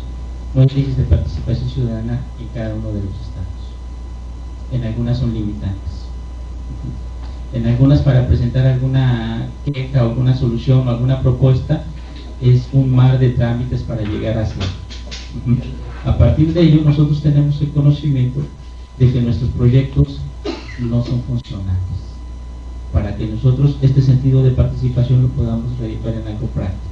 No hay leyes de participación ciudadana en cada uno de los estados. En algunas son limitantes. En algunas, para presentar alguna queja o alguna solución o alguna propuesta, es un mar de trámites para llegar a hacer. A partir de ello, nosotros tenemos el conocimiento de que nuestros proyectos no son funcionales, para que nosotros este sentido de participación lo podamos realizar en algo práctico.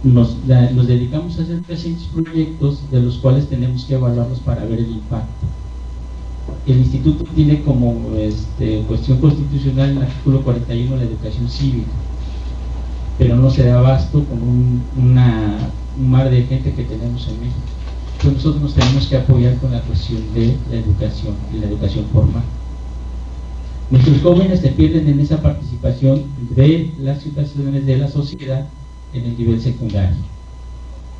Nos dedicamos a hacer 300 proyectos, de los cuales tenemos que evaluarlos para ver el impacto. El instituto tiene como cuestión constitucional en el artículo 41 la educación cívica, pero no se da abasto con un mar de gente que tenemos en México. Entonces nosotros nos tenemos que apoyar con la cuestión de la educación y la educación formal. Nuestros jóvenes se pierden en esa participación de las situaciones de la sociedad en el nivel secundario.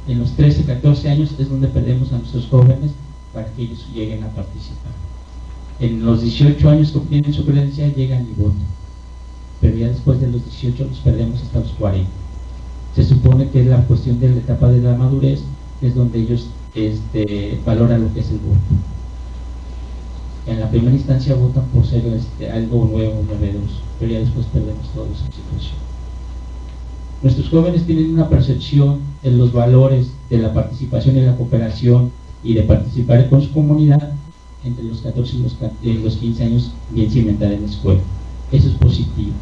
En los 13, 14 años es donde perdemos a nuestros jóvenes para que ellos lleguen a participar. En los 18 años que obtienen su credencial llegan y votan, pero ya después de los 18 los perdemos hasta los 40. Se supone que es la cuestión de la etapa de la madurez, es donde ellos valoran lo que es el voto. En la primera instancia votan por ser algo nuevo, novedoso, pero ya después perdemos toda esa situación. Nuestros jóvenes tienen una percepción de los valores de la participación y la cooperación y de participar con su comunidad entre los 14 y los 15 años bien cimentada en la escuela. Eso es positivo.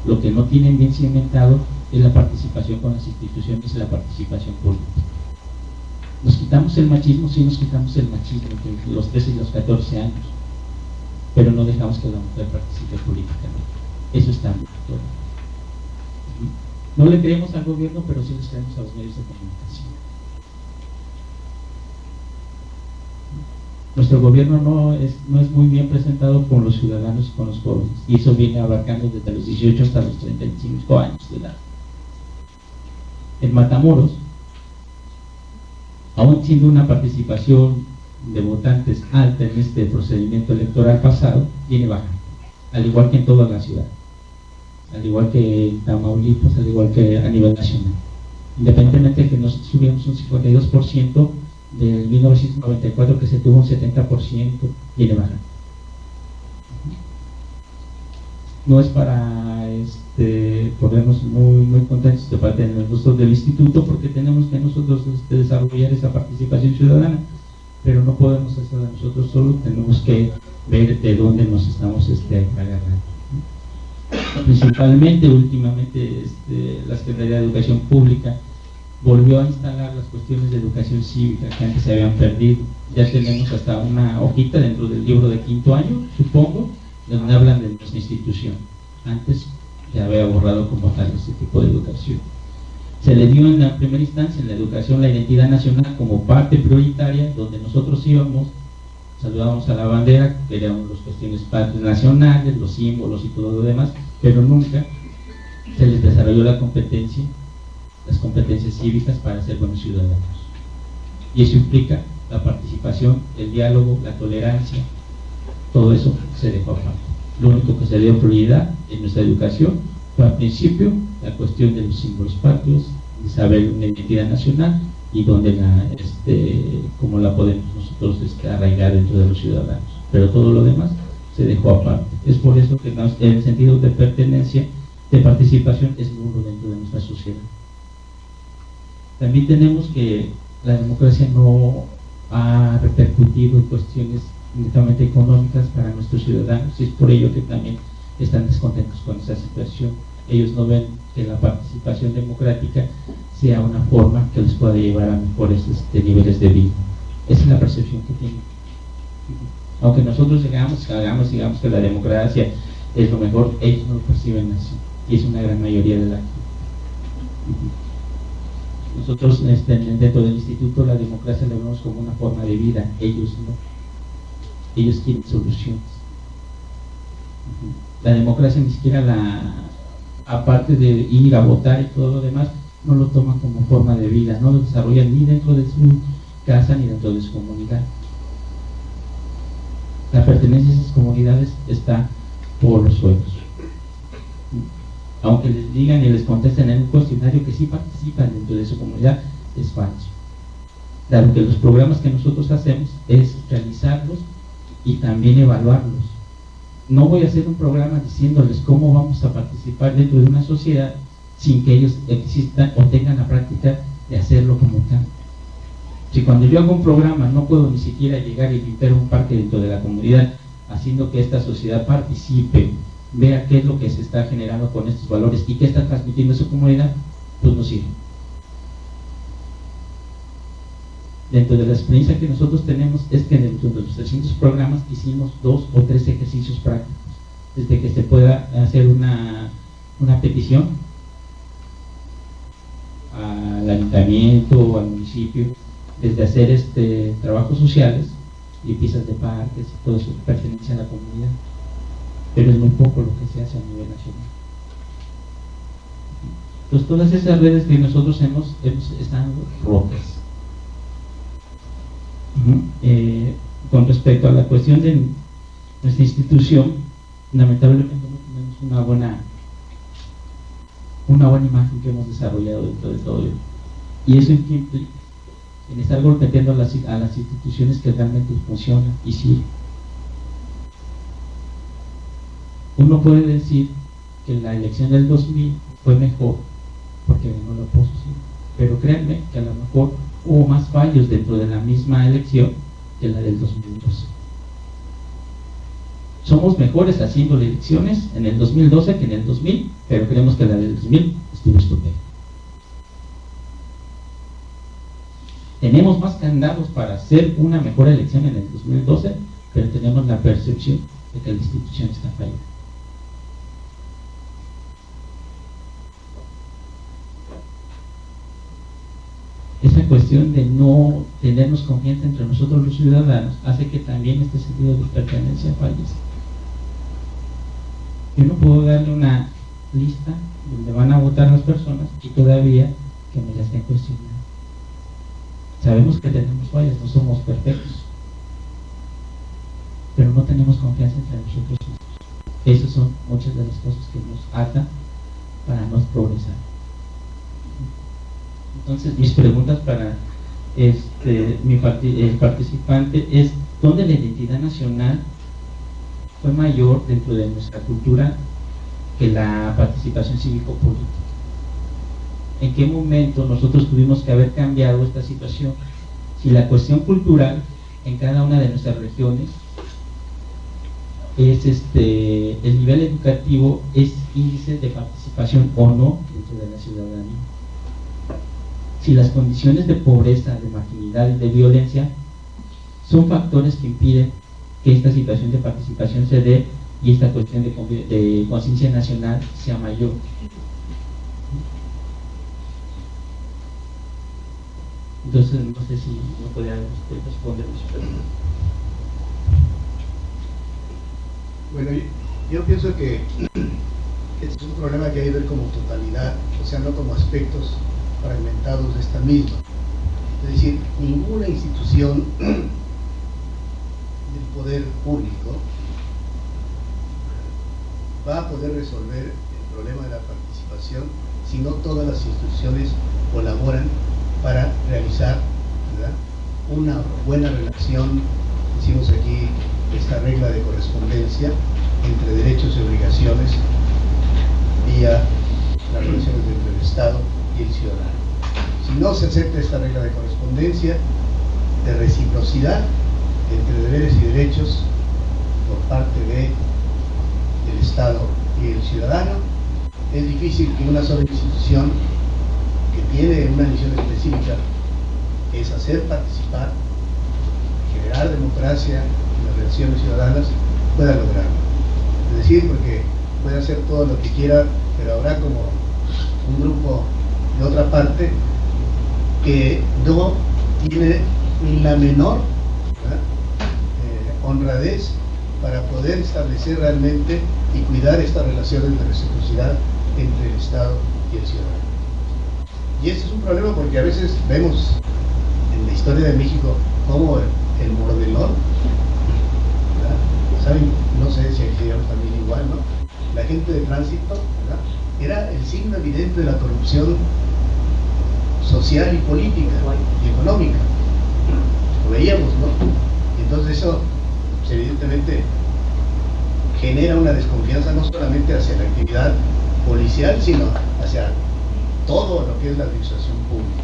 Lo que no tienen bien cimentado es la participación con las instituciones y la participación política. Nos quitamos el machismo, sí nos quitamos el machismo entre los 13 y los 14 años, pero no dejamos que la mujer participe políticamente. Eso está muy claro. No le creemos al gobierno, pero sí les creemos a los medios de comunicación. Nuestro gobierno no es muy bien presentado con los ciudadanos y con los jóvenes, y eso viene abarcando desde los 18 hasta los 35 años de edad. En Matamoros, aún siendo una participación de votantes alta en este procedimiento electoral pasado, viene baja, al igual que en toda la ciudad, al igual que en Tamaulipas, al igual que a nivel nacional. Independientemente de que nosotros subimos un 52%, del 1994 que se tuvo un 70%, viene baja. No es para ponernos muy contentos de parte de nosotros del instituto, porque tenemos que nosotros desarrollar esa participación ciudadana, pero no podemos hacerla nosotros solos, tenemos que ver de dónde nos estamos agarrando. Principalmente, últimamente, la Secretaría de Educación Pública volvió a instalar las cuestiones de educación cívica que antes se habían perdido. Ya tenemos hasta una hojita dentro del libro de quinto año, supongo, donde hablan de nuestra institución. Antes se había borrado como tal ese tipo de educación. Se le dio en la primera instancia en la educación la identidad nacional como parte prioritaria, donde nosotros íbamos, saludábamos a la bandera, veíamos las cuestiones patrias nacionales, los símbolos y todo lo demás, pero nunca se les desarrolló las competencias cívicas para ser buenos ciudadanos. Y eso implica la participación, el diálogo, la tolerancia, todo eso se dejó aparte. Lo único que se dio prioridad en nuestra educación fue al principio la cuestión de los símbolos patrios, de saber una identidad nacional y donde cómo la podemos nosotros arraigar dentro de los ciudadanos. Pero todo lo demás se dejó aparte. Es por eso que el sentido de pertenencia, de participación, es nulo dentro de nuestra sociedad. También tenemos que la democracia no ha repercutido en cuestiones netamente económicas para nuestros ciudadanos, y es por ello que también están descontentos con esa situación. Ellos no ven que la participación democrática sea una forma que les pueda llevar a mejores niveles de vida. Esa es la percepción que tienen. Aunque nosotros digamos que la democracia es lo mejor, ellos no lo perciben así, y es una gran mayoría de la gente. Nosotros dentro del instituto la democracia la vemos como una forma de vida, ellos no. Ellos quieren soluciones. La democracia ni siquiera aparte de ir a votar y todo lo demás, no lo toman como forma de vida, no lo desarrollan ni dentro de su casa ni dentro de su comunidad. La pertenencia a esas comunidades está por los suelos. Aunque les digan y les contesten en un cuestionario que sí participan dentro de su comunidad, es falso. Dado que los programas que nosotros hacemos es realizarlos y también evaluarlos. No voy a hacer un programa diciéndoles cómo vamos a participar dentro de una sociedad sin que ellos existan o tengan la práctica de hacerlo como tal. Si cuando yo hago un programa no puedo ni siquiera llegar y limpiar un parque dentro de la comunidad, haciendo que esta sociedad participe, vea qué es lo que se está generando con estos valores y qué está transmitiendo a su comunidad, pues no sirve. Dentro de la experiencia que nosotros tenemos es que dentro de los 300 programas hicimos 2 o 3 ejercicios prácticos, desde que se pueda hacer una petición al ayuntamiento o al municipio, desde hacer trabajos sociales, limpiezas de parques y todo eso que pertenece a la comunidad, pero es muy poco lo que se hace a nivel nacional. Entonces todas esas redes que nosotros hemos están rotas. Con respecto a la cuestión de nuestra institución, lamentablemente no tenemos una buena imagen que hemos desarrollado dentro de todo ello, y eso implica en estar golpeando a las instituciones que realmente funcionan y sí. Uno puede decir que la elección del 2000 fue mejor porque ganó la oposición, pero créanme que a lo mejor hubo más fallos dentro de la misma elección que la del 2012. Somos mejores haciendo elecciones en el 2012 que en el 2000, pero creemos que la del 2000 estuvo estupenda. Tenemos más candidatos para hacer una mejor elección en el 2012, pero tenemos la percepción de que la institución está fallida. Esa cuestión de no tenernos confianza entre nosotros los ciudadanos hace que también este sentido de pertenencia fallezca. Yo no puedo darle una lista donde van a votar las personas y todavía que me la estén cuestionando. Sabemos que tenemos fallas, no somos perfectos, pero no tenemos confianza entre nosotros mismos. Esas son muchas de las cosas que nos atan para no progresar. Entonces, mis preguntas para el participante es: ¿dónde la identidad nacional fue mayor dentro de nuestra cultura que la participación cívico-política? ¿En qué momento nosotros tuvimos que haber cambiado esta situación? Si la cuestión cultural en cada una de nuestras regiones es el nivel educativo es índice de participación o no dentro de la ciudadanía. Si las condiciones de pobreza, de marginalidad y de violencia son factores que impiden que esta situación de participación se dé y esta cuestión de conciencia nacional sea mayor. Entonces, no sé si no podría responder su pregunta. Bueno, yo pienso que este es un problema que hay que ver como totalidad, o sea, no como aspectos fragmentados de esta misma. Es decir, ninguna institución del poder público va a poder resolver el problema de la participación si no todas las instituciones colaboran para realizar, ¿verdad?, una buena relación, decimos aquí, esta regla de correspondencia entre derechos y obligaciones vía las relaciones entre el Estado y el ciudadano. Si no se acepta esta regla de correspondencia, de reciprocidad entre deberes y derechos por parte del Estado y el ciudadano, es difícil que una sola institución que tiene una misión específica, que es hacer participar, generar democracia en las relaciones ciudadanas, pueda lograrlo. Es decir, porque puede hacer todo lo que quiera, pero habrá como un grupo de otra parte que no tiene ni la menor honradez para poder establecer realmente y cuidar estas relaciones de reciprocidad entre el Estado y el ciudadano. Y este es un problema porque a veces vemos en la historia de México como el mordelón, ¿verdad? ¿Saben? No sé si aquí también igual, ¿no? La gente de tránsito, ¿verdad?, era el signo evidente de la corrupción social y política y económica. Lo veíamos, ¿no? Y entonces eso evidentemente genera una desconfianza no solamente hacia la actividad policial, sino hacia todo lo que es la administración pública.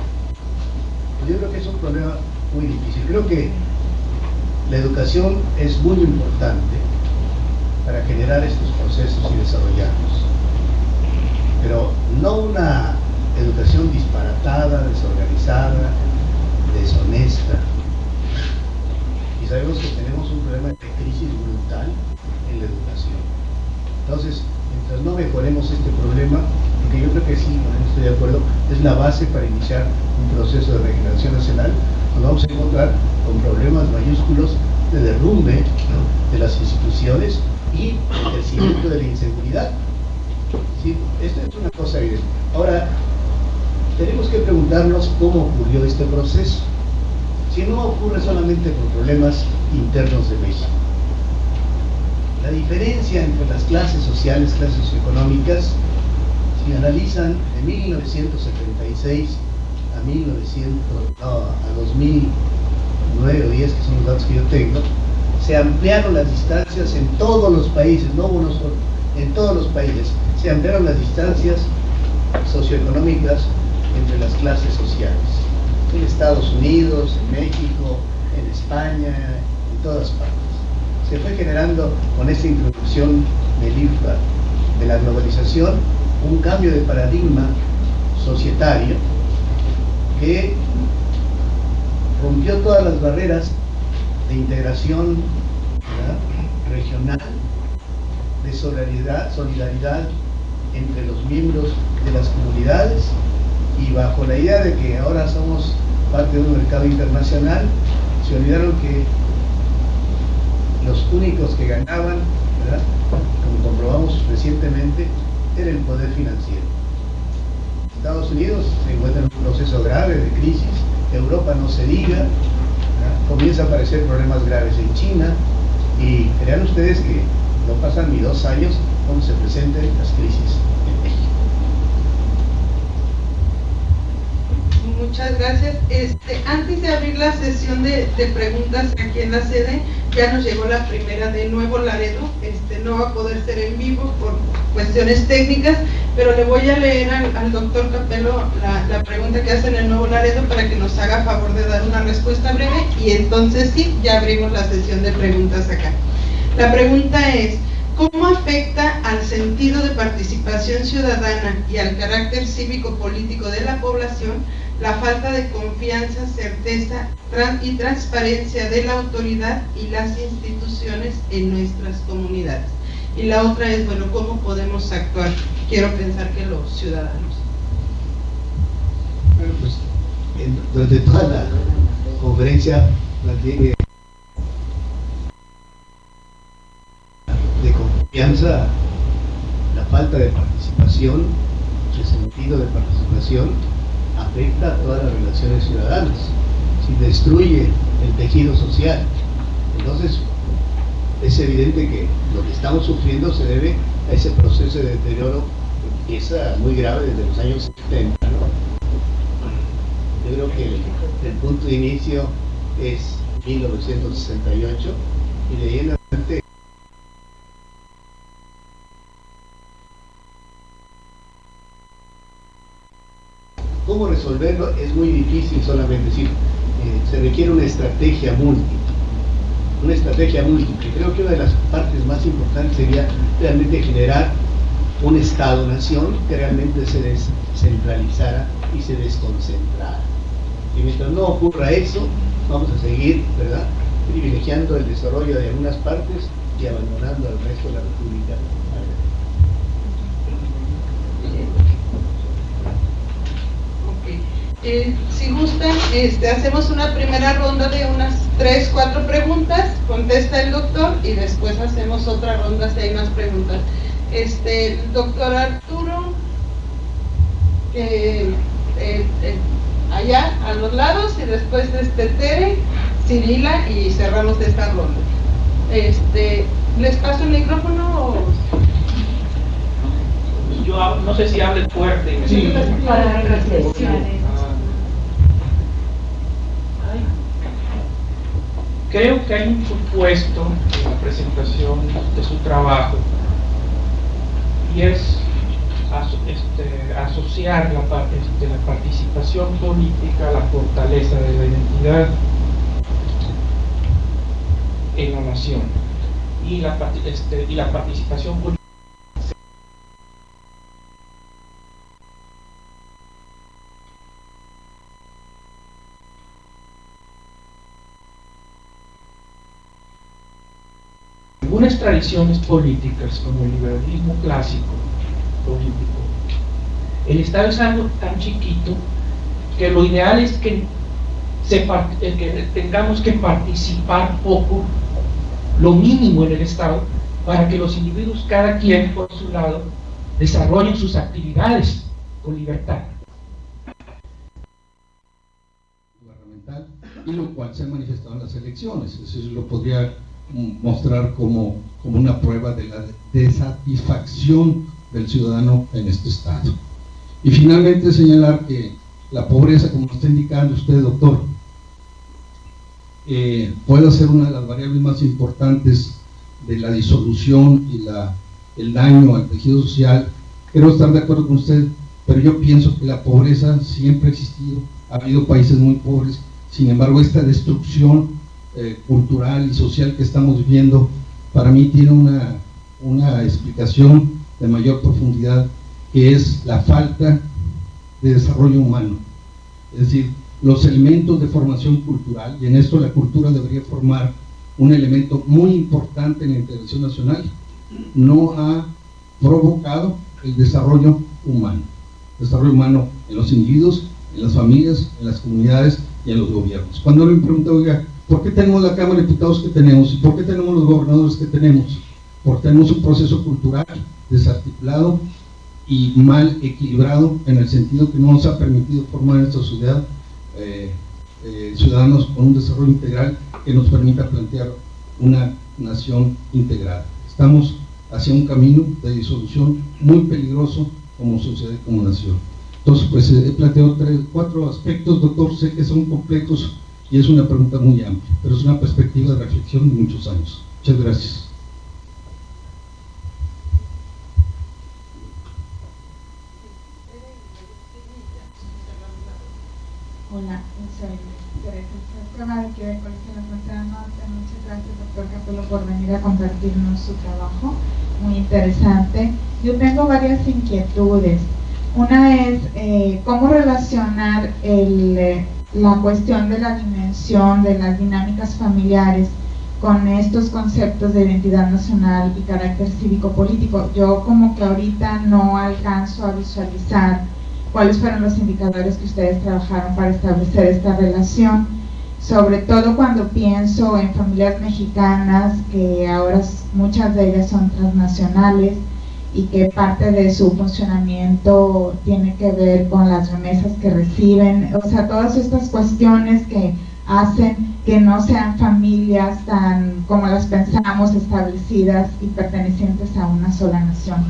Yo creo que es un problema muy difícil. Creo que la educación es muy importante para generar estos procesos y desarrollarlos, pero no una educación disparatada, desorganizada, deshonesta. Y sabemos que tenemos un problema de crisis brutal en la educación. Entonces, mientras no mejoremos este problema, porque yo creo que sí, con esto estoy de acuerdo, es la base para iniciar un proceso de regeneración nacional, nos vamos a encontrar con problemas mayúsculos de derrumbe, ¿no?, de las instituciones y el crecimiento de la inseguridad. ¿Sí? Esto es una cosa evidente. Ahora, tenemos que preguntarnos cómo ocurrió este proceso. Si no ocurre solamente por problemas internos de México. La diferencia entre las clases sociales, clases socioeconómicas, si analizan de 1976 a 2009 o 10, que son los datos que yo tengo, se ampliaron las distancias en todos los países, no uno solo, en todos los países, se ampliaron las distancias socioeconómicas entre las clases sociales. En Estados Unidos, en México, en España, en todas partes. Se fue generando con esta introducción del IFA, de la globalización, un cambio de paradigma societario que rompió todas las barreras de integración, ¿verdad?, regional, de solidaridad entre los miembros de las comunidades, y bajo la idea de que ahora somos parte de un mercado internacional, se olvidaron que los únicos que ganaban, ¿verdad?, como comprobamos recientemente, era el poder financiero. Estados Unidos se encuentra en un proceso grave de crisis, Europa no se diga, ¿verdad?, comienza a aparecer problemas graves en China, y crean ustedes que no pasan ni 2 años cuando se presenten las crisis en México. Muchas gracias. Antes de abrir la sesión de preguntas aquí en la sede, ya nos llegó la primera de Nuevo Laredo. No va a poder ser en vivo por cuestiones técnicas, pero le voy a leer al doctor Capello la pregunta que hacen en Nuevo Laredo para que nos haga favor de dar una respuesta breve, y entonces sí, ya abrimos la sesión de preguntas acá. La pregunta es, ¿cómo afecta al sentido de participación ciudadana y al carácter cívico-político de la población la falta de confianza, certeza y transparencia de la autoridad y las instituciones en nuestras comunidades? Y la otra es, bueno, ¿cómo podemos actuar? Quiero pensar que los ciudadanos. Bueno, pues durante toda la conferencia planteé de confianza, la falta de participación, el sentido de participación afecta a todas las relaciones ciudadanas, si destruye el tejido social. Entonces es evidente que lo que estamos sufriendo se debe a ese proceso de deterioro que empieza muy grave desde los años 70, ¿no? Yo creo que el punto de inicio es 1968 y de ahí en adelante cómo resolverlo es muy difícil solamente decir, se requiere una estrategia múltiple. Creo que una de las partes más importantes sería realmente generar un Estado-nación que realmente se descentralizara y se desconcentrara. Y mientras no ocurra eso, vamos a seguir, ¿verdad?, privilegiando el desarrollo de algunas partes y abandonando al resto de la República. Si gustan, hacemos una primera ronda de unas 3, 4 preguntas, contesta el doctor y después hacemos otra ronda si hay más preguntas. Doctor Arturo, allá a los lados, y después Tere, Cirila, y cerramos esta ronda. ¿Les paso el micrófono o...? Yo no sé si hable fuerte. Sí. Para reflexiones. Creo que hay un supuesto en la presentación de su trabajo y es asociar la participación política a la fortaleza de la identidad en la nación y la participación política. Algunas tradiciones políticas, como el liberalismo clásico político, el Estado es algo tan chiquito que lo ideal es que tengamos que participar poco, lo mínimo en el Estado, para que los individuos, cada quien por su lado, desarrollen sus actividades con libertad. Gubernamental, y lo cual se ha manifestado en las elecciones, eso lo podría mostrar como una prueba de la desatisfacción del ciudadano en este estado. Y finalmente señalar que la pobreza, como está indicando usted, doctor, puede ser una de las variables más importantes de la disolución y el daño al tejido social. Quiero estar de acuerdo con usted, pero yo pienso que la pobreza siempre ha existido, ha habido países muy pobres, sin embargo esta destrucción cultural y social que estamos viviendo, para mí tiene una explicación de mayor profundidad, que es la falta de desarrollo humano. Es decir, los elementos de formación cultural, y en esto la cultura debería formar un elemento muy importante en la integración nacional, no ha provocado el desarrollo humano en los individuos, en las familias, en las comunidades y en los gobiernos. Cuando me pregunto, oiga, ¿por qué tenemos la Cámara de Diputados que tenemos? ¿Y por qué tenemos los gobernadores que tenemos? Porque tenemos un proceso cultural desarticulado y mal equilibrado, en el sentido que no nos ha permitido formar en esta sociedad ciudadanos con un desarrollo integral que nos permita plantear una nación integrada. Estamos hacia un camino de disolución muy peligroso como sociedad y como nación. Entonces, pues he planteado 4 aspectos, doctor, sé que son complejos y es una pregunta muy amplia, pero es una perspectiva de reflexión de muchos años. Muchas gracias. Hola, soy Teresa Escobar, de aquí del Colegio de la Frontera Norte. Muchas gracias, doctor Capello, por venir a compartirnos su trabajo, muy interesante. Yo tengo varias inquietudes. Una es cómo relacionar la cuestión de la dimensión de las dinámicas familiares con estos conceptos de identidad nacional y carácter cívico-político. Yo como que ahorita no alcanzo a visualizar cuáles fueron los indicadores que ustedes trabajaron para establecer esta relación, sobre todo cuando pienso en familias mexicanas que ahora muchas de ellas son transnacionales y que parte de su funcionamiento tiene que ver con las remesas que reciben, o sea, todas estas cuestiones que hacen que no sean familias tan como las pensamos, establecidas y pertenecientes a una sola nación.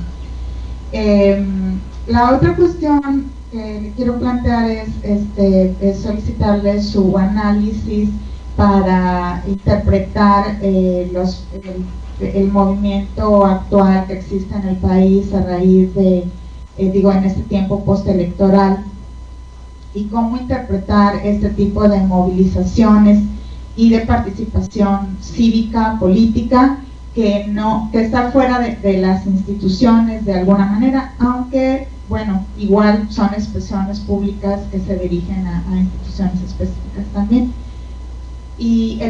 La otra cuestión que le quiero plantear es solicitarle su análisis para interpretar el movimiento actual que existe en el país a raíz de, en este tiempo postelectoral, y cómo interpretar este tipo de movilizaciones y de participación cívica, política, que está fuera de las instituciones de alguna manera, aunque, bueno, igual son expresiones públicas que se dirigen a instituciones específicas también. Y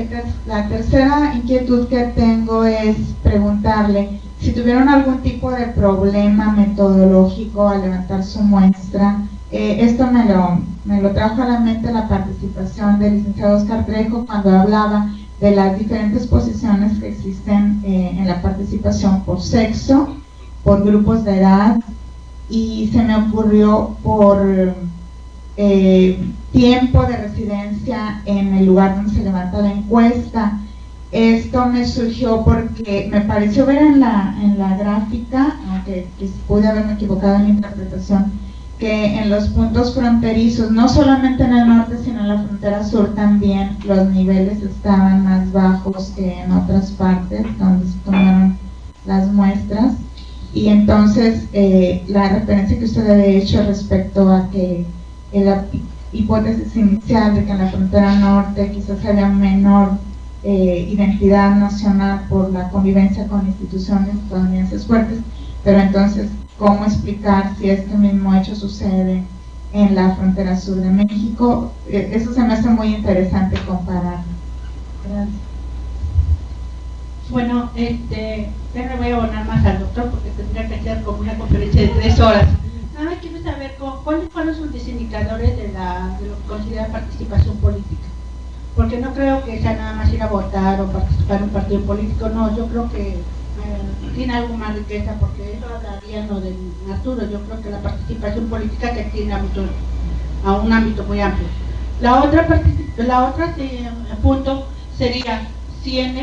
la tercera inquietud que tengo es preguntarle si tuvieron algún tipo de problema metodológico al levantar su muestra. Esto me lo trajo a la mente la participación del licenciado Oscar Trejo cuando hablaba de las diferentes posiciones que existen en la participación por sexo, por grupos de edad, y se me ocurrió por tiempo de residencia en el lugar donde se levanta la encuesta. Esto me surgió porque me pareció ver en la gráfica, aunque pude haberme equivocado en la interpretación, que en los puntos fronterizos, no solamente en el norte sino en la frontera sur también, los niveles estaban más bajos que en otras partes donde se tomaron las muestras. Y entonces la referencia que usted había hecho respecto a que la hipótesis inicial de que en la frontera norte quizás haya menor identidad nacional por la convivencia con instituciones estadounidenses fuertes, pero entonces cómo explicar si este mismo hecho sucede en la frontera sur de México. Eso se me hace muy interesante compararlo. Gracias. Bueno, ya me voy a abonar más al doctor porque tendría que hacer como una conferencia de 3 horas. Nada más quiero saber cuáles fueron sus indicadores de lo que considera participación política. Porque no creo que sea nada más ir a votar o participar en un partido político, no, yo creo que tiene algo más riqueza, porque eso hablaría lo del Arturo. Yo creo que la participación política que tiene a un ámbito muy amplio. La otra punto sería si en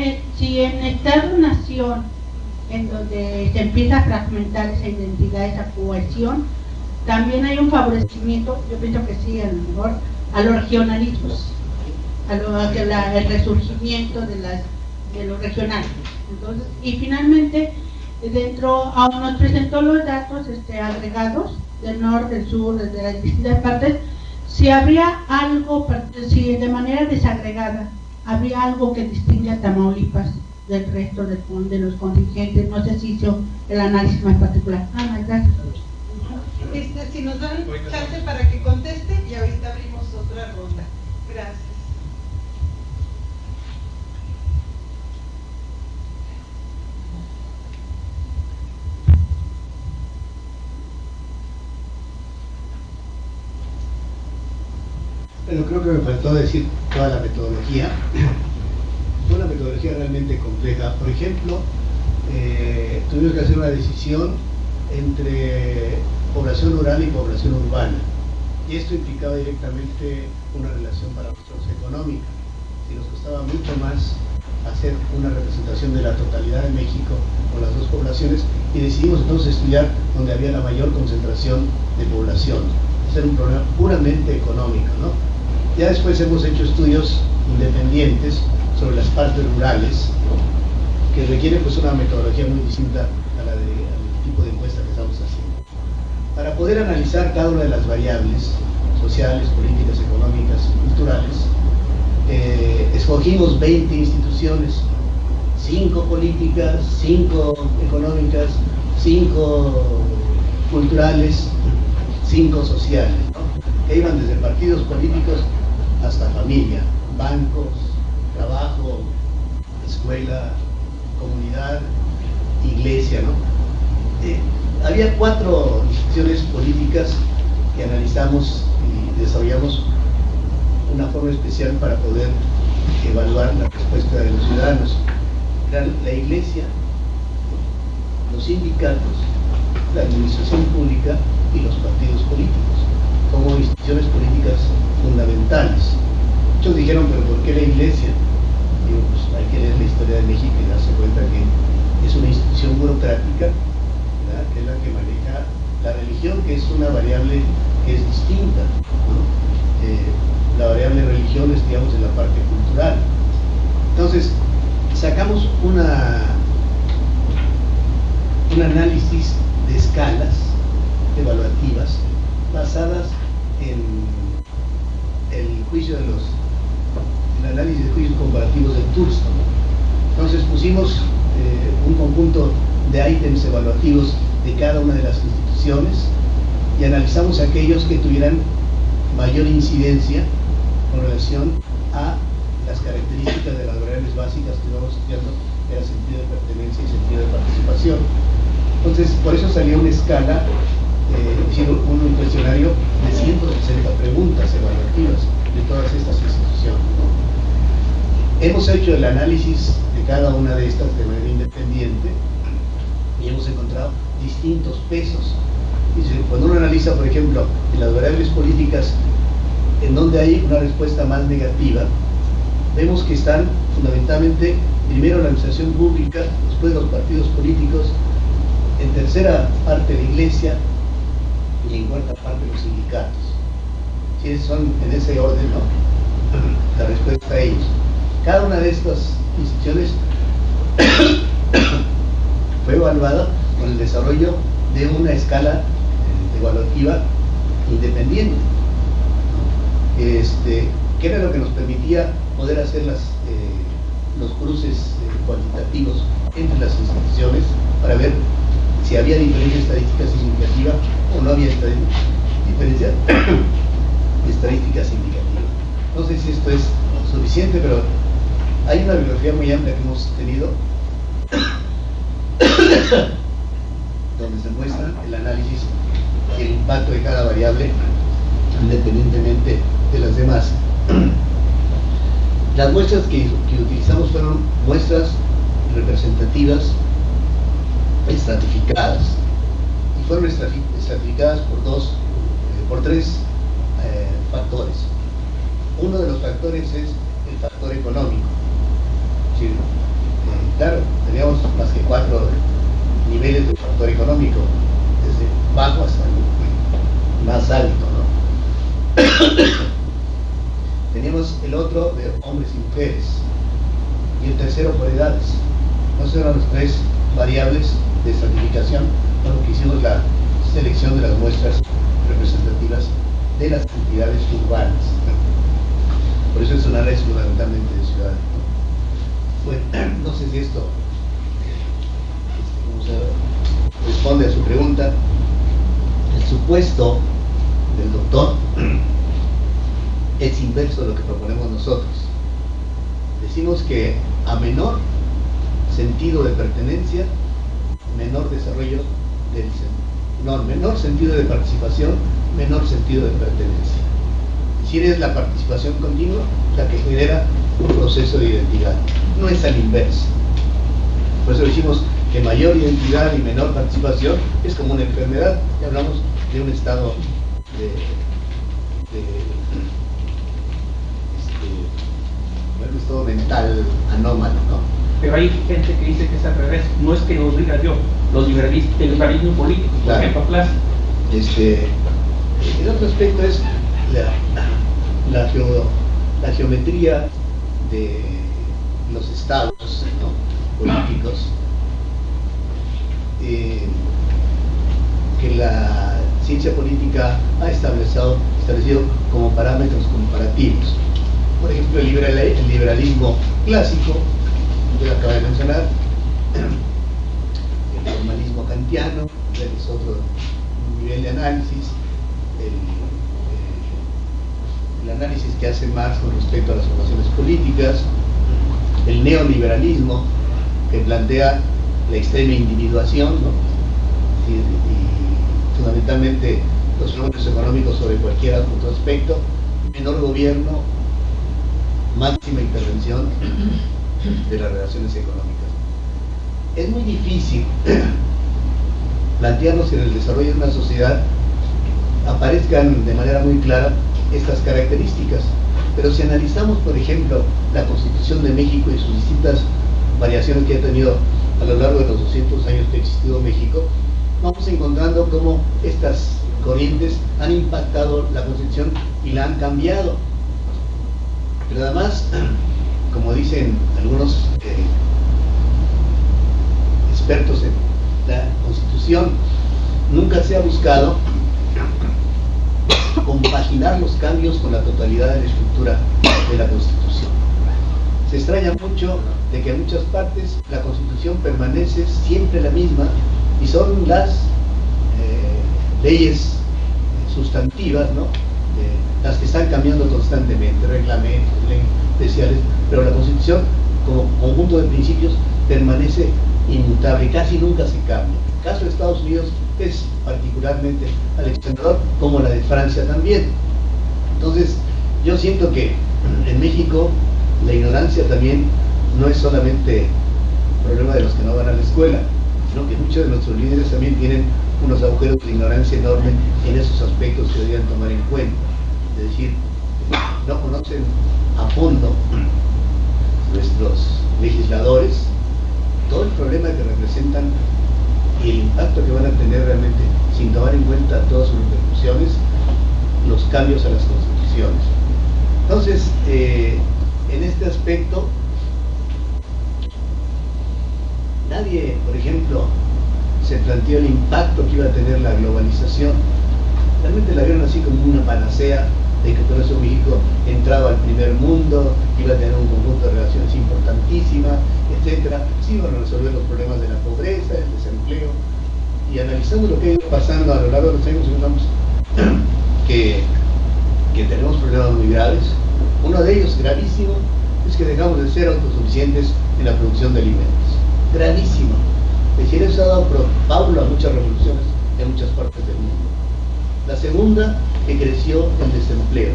esta nación en donde se empieza a fragmentar esa identidad, esa cohesión, también hay un favorecimiento, yo pienso que sí, a lo mejor, a los regionalismos, el resurgimiento de lo regional. Entonces, y finalmente, aún nos presentó los datos agregados del norte, del sur, desde las distintas partes, si habría algo, si de manera desagregada, habría algo que distingue a Tamaulipas del resto de los contingentes. No sé si hizo el análisis más particular. Gracias. Si nos dan chance para que conteste, y ahorita abrimos otra ronda. Gracias. Bueno, creo que me faltó decir toda la metodología. Fue una metodología realmente compleja. Por ejemplo, tuvimos que hacer una decisión entre población rural y población urbana, y esto implicaba directamente una relación para nosotros económica, y nos costaba mucho más hacer una representación de la totalidad de México con las dos poblaciones, y decidimos entonces estudiar donde había la mayor concentración de población. Ese era un problema puramente económico, ¿no? Ya después hemos hecho estudios independientes sobre las partes rurales, que requieren pues una metodología muy distinta al tipo de encuesta que estamos haciendo. Para poder analizar cada una de las variables, sociales, políticas, económicas y culturales. Escogimos 20 instituciones, 5 políticas, 5 económicas, 5 culturales, 5 sociales, ¿no? Que iban desde partidos políticos hasta familia, bancos, trabajo, escuela, comunidad, iglesia, ¿no? Había 4 instituciones políticas que analizamos y desarrollamos una forma especial para poder evaluar la respuesta de los ciudadanos. Eran la iglesia, los sindicatos, la administración pública y los partidos políticos, como instituciones políticas fundamentales. Muchos dijeron, pero ¿por qué la iglesia? Digo, pues hay que leer la historia de México y darse cuenta que es una institución burocrática, ¿verdad?, que es la que maneja la religión, que es una variable que es distinta, ¿no? La variable religión es, digamos, en la parte cultural. Entonces, sacamos un análisis de escalas evaluativas basadas en el análisis de juicios comparativos de Thurston. Entonces pusimos un conjunto de ítems evaluativos de cada una de las instituciones y analizamos aquellos que tuvieran mayor incidencia con relación a las características de las variables básicas que vamos estudiando, que era sentido de pertenencia y sentido de participación. Entonces, por eso salió una escala, un cuestionario de 160 preguntas evaluativas de todas estas instituciones, ¿no? Hemos hecho el análisis de cada una de estas de manera independiente y hemos encontrado distintos pesos. Cuando uno analiza, por ejemplo, en las variables políticas, en donde hay una respuesta más negativa, vemos que están fundamentalmente primero la administración pública, después los partidos políticos, en tercera parte la iglesia y en cuarta parte los sindicatos. Sí, son en ese orden, ¿no?, la respuesta a ellos. Cada una de estas instituciones fue evaluada con el desarrollo de una escala evaluativa independiente, ¿no? Que era lo que nos permitía poder hacer los cruces cuantitativos entre las instituciones para ver si había diferencia estadística significativa o no había diferencia estadística significativa. No sé si esto es suficiente, pero hay una bibliografía muy amplia que hemos tenido donde se muestra el análisis y el impacto de cada variable independientemente de las demás. Las muestras que utilizamos fueron muestras representativas estratificadas y fueron estratificadas por 3 factores. Uno de los factores es el factor económico. Sí, claro, teníamos más que 4 niveles de factor económico, desde bajo hasta el más alto, ¿no? Teníamos el otro de hombres y mujeres y el tercero por edades. Entonces eran las 3 variables de estratificación con lo que hicimos la selección de las muestras representativas de las entidades urbanas. Por eso es una red fundamentalmente de ciudades. Bueno, no sé si esto responde a su pregunta. El supuesto del doctor es inverso de lo que proponemos nosotros. Decimos que a menor sentido de pertenencia, menor desarrollo menor sentido de participación, menor sentido de pertenencia. Si es la participación continua la que genera un proceso de identidad, no es al inverso. Por eso decimos que mayor identidad y menor participación es como una enfermedad, y hablamos de un estado un estado mental anómalo, ¿no? Pero hay gente que dice que es al revés, no es que lo diga yo, los liberalismos políticos, por claro. ejemplo, Plaza. El otro aspecto es la geometría de los estados, ¿no?, políticos, que ciencia política ha establecido como parámetros comparativos. Por ejemplo, el liberalismo clásico, que acabo de mencionar, el formalismo kantiano, que es otro nivel de análisis, el análisis que hace Marx con respecto a las formaciones políticas, el neoliberalismo, que plantea la extrema individuación, ¿no? y fundamentalmente los fenómenos económicos sobre cualquier otro aspecto, menor gobierno, máxima intervención de las relaciones económicas. Es muy difícil plantearnos que en el desarrollo de una sociedad aparezcan de manera muy clara estas características, pero si analizamos, por ejemplo, la Constitución de México y sus distintas variaciones que ha tenido a lo largo de los 200 años que ha existido México, vamos encontrando cómo estas corrientes han impactado la Constitución y la han cambiado. Pero además, como dicen algunos expertos en la Constitución, nunca se ha buscado compaginar los cambios con la totalidad de la estructura de la Constitución. Se extraña mucho de que en muchas partes la Constitución permanece siempre la misma y son las leyes sustantivas, ¿no? Las que están cambiando constantemente, reglamentos, leyes especiales, pero la Constitución como conjunto de principios permanece inmutable, casi nunca se cambia. El caso de Estados Unidos es particularmente alexandrador, como la de Francia también. Entonces, yo siento que en México la ignorancia también no es solamente problema de los que no van a la escuela, sino que muchos de nuestros líderes también tienen unos agujeros de ignorancia enormes en esos aspectos que deberían tomar en cuenta. Es decir, no conocen a fondo nuestros legisladores todo el problema que representan y el impacto que van a tener realmente, sin tomar en cuenta todas sus repercusiones, los cambios a las constituciones. Entonces, en este aspecto, nadie, por ejemplo, se planteó el impacto que iba a tener la globalización. Realmente la vieron así como una panacea de que por eso México entraba al primer mundo, iba a tener un conjunto de relaciones importantísimas, etcétera. Sí iban a resolver los problemas de la pobreza, el desempleo. Y analizando lo que ha ido pasando a lo largo de los años, encontramos que tenemos problemas muy graves. Uno de ellos, gravísimo, es que dejamos de ser autosuficientes en la producción de alimentos. Gravísimo. Es decir, eso ha dado Pablo a muchas revoluciones en muchas partes del mundo. La segunda, que creció el desempleo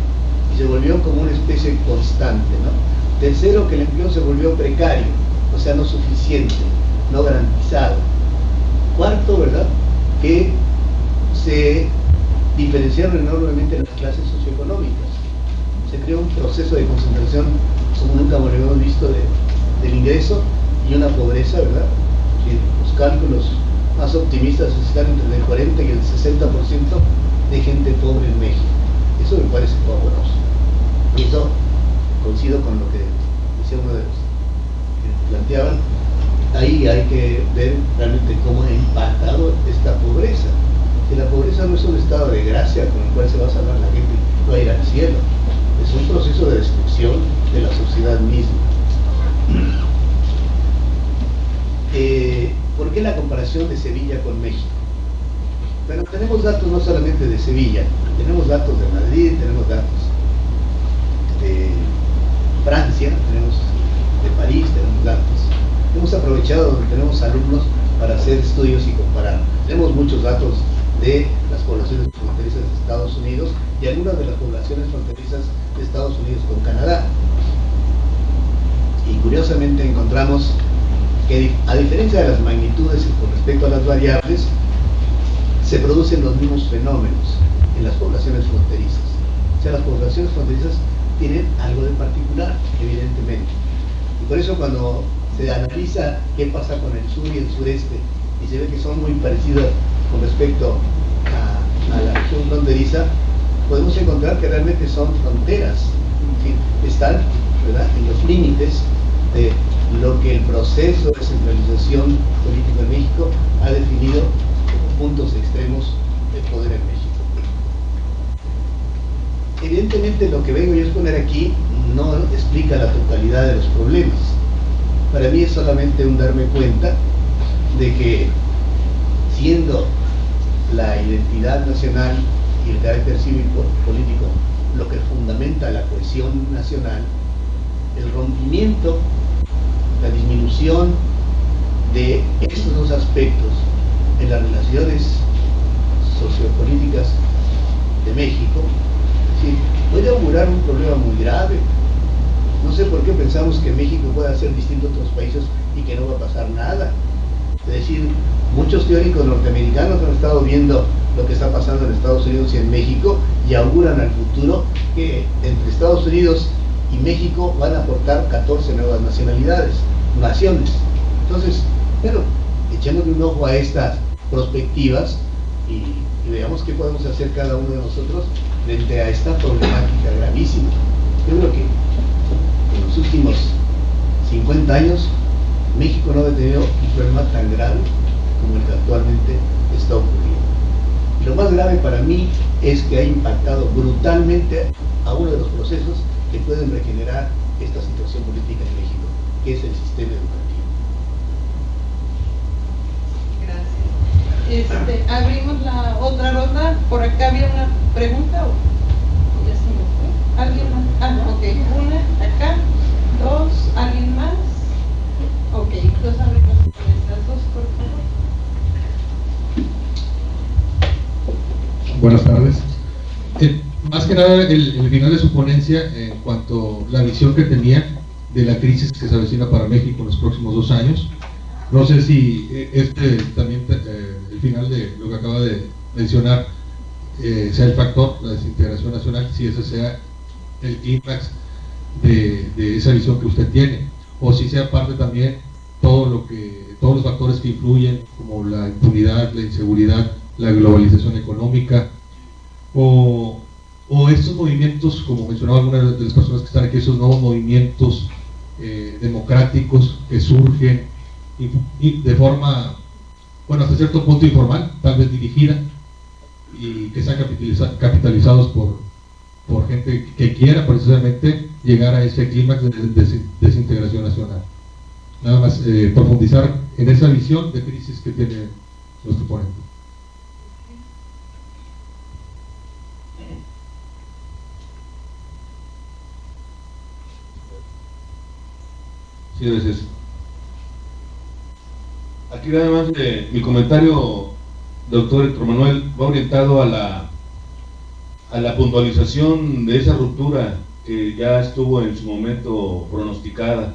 y se volvió como una especie constante, ¿no? Tercero, que el empleo se volvió precario, o sea, no suficiente, no garantizado. Cuarto, ¿verdad?, que se diferenciaron enormemente las clases socioeconómicas. Se creó un proceso de concentración como nunca lo habíamos visto del ingreso y una pobreza, ¿verdad? Los cálculos más optimistas están entre el 40 y el 60% de gente pobre en México. Eso me parece pavoroso. Y eso coincido con lo que decía uno de los que planteaban. Ahí hay que ver realmente cómo ha impactado esta pobreza. Que la pobreza no es un estado de gracia con el cual se va a salvar la gente y va a ir al cielo. Es un proceso de destrucción de la sociedad misma. ¿Por qué la comparación de Sevilla con México? Bueno, tenemos datos no solamente de Sevilla, tenemos datos de Madrid, tenemos datos de Francia, tenemos de París, tenemos datos. Hemos aprovechado donde tenemos alumnos para hacer estudios y comparar. Tenemos muchos datos de las poblaciones fronterizas de Estados Unidos y algunas de las poblaciones fronterizas de Estados Unidos con Canadá. Y curiosamente encontramos que, a diferencia de las magnitudes con respecto a las variables, se producen los mismos fenómenos en las poblaciones fronterizas. O sea, las poblaciones fronterizas tienen algo de particular, evidentemente. Y por eso cuando se analiza qué pasa con el sur y el sureste, y se ve que son muy parecidos con respecto a la región fronteriza, podemos encontrar que realmente son fronteras. En fin, están, ¿verdad?, en los límites de lo que el proceso de centralización política en México ha definido como puntos extremos el poder en México. Evidentemente lo que vengo yo a exponer aquí no explica la totalidad de los problemas. Para mí es solamente un darme cuenta de que, siendo la identidad nacional y el carácter cívico político lo que fundamenta la cohesión nacional, el rompimiento, la disminución de estos dos aspectos en las relaciones sociopolíticas de México, sí, puede augurar un problema muy grave. No sé por qué pensamos que México pueda ser distinto a otros países y que no va a pasar nada. Es decir, muchos teóricos norteamericanos han estado viendo lo que está pasando en Estados Unidos y en México y auguran al futuro que entre Estados Unidos y México van a aportar 14 nuevas naciones. Entonces, bueno, echémosle un ojo a estas perspectivas y veamos qué podemos hacer cada uno de nosotros frente a esta problemática gravísima. Yo creo que en los últimos 50 años México no ha tenido un problema tan grave como el que actualmente está ocurriendo. Y lo más grave para mí es que ha impactado brutalmente a uno de los procesos que pueden regenerar esta situación política en México, que es el sistema educativo. Gracias. Abrimos la otra ronda. Por acá había una pregunta. ¿O ya se me fue? ¿Alguien más? Ok. Una, acá. Dos, ¿alguien más? Ok, entonces abrimos estas dos, por favor. Buenas tardes. Más que nada, el final de su ponencia, en cuanto a la visión que tenía de la crisis que se avecina para México en los próximos 2 años. No sé si también el final de lo que acaba de mencionar sea el factor, la desintegración nacional, si ese sea el clímax de esa visión que usted tiene, o si sea parte también todos los factores que influyen, como la impunidad, la inseguridad, la globalización económica, o estos movimientos, como mencionaba algunas de las personas que están aquí, esos nuevos movimientos democráticos que surgen y de forma, bueno, hasta cierto punto informal, tal vez dirigida, y que sean capitalizados por gente que quiera precisamente llegar a ese clímax de desintegración nacional. Nada más profundizar en esa visión de crisis que tiene nuestro ponente. Sí, gracias. Aquí nada más mi comentario, doctor Héctor Manuel, va orientado a la puntualización de esa ruptura que ya estuvo en su momento pronosticada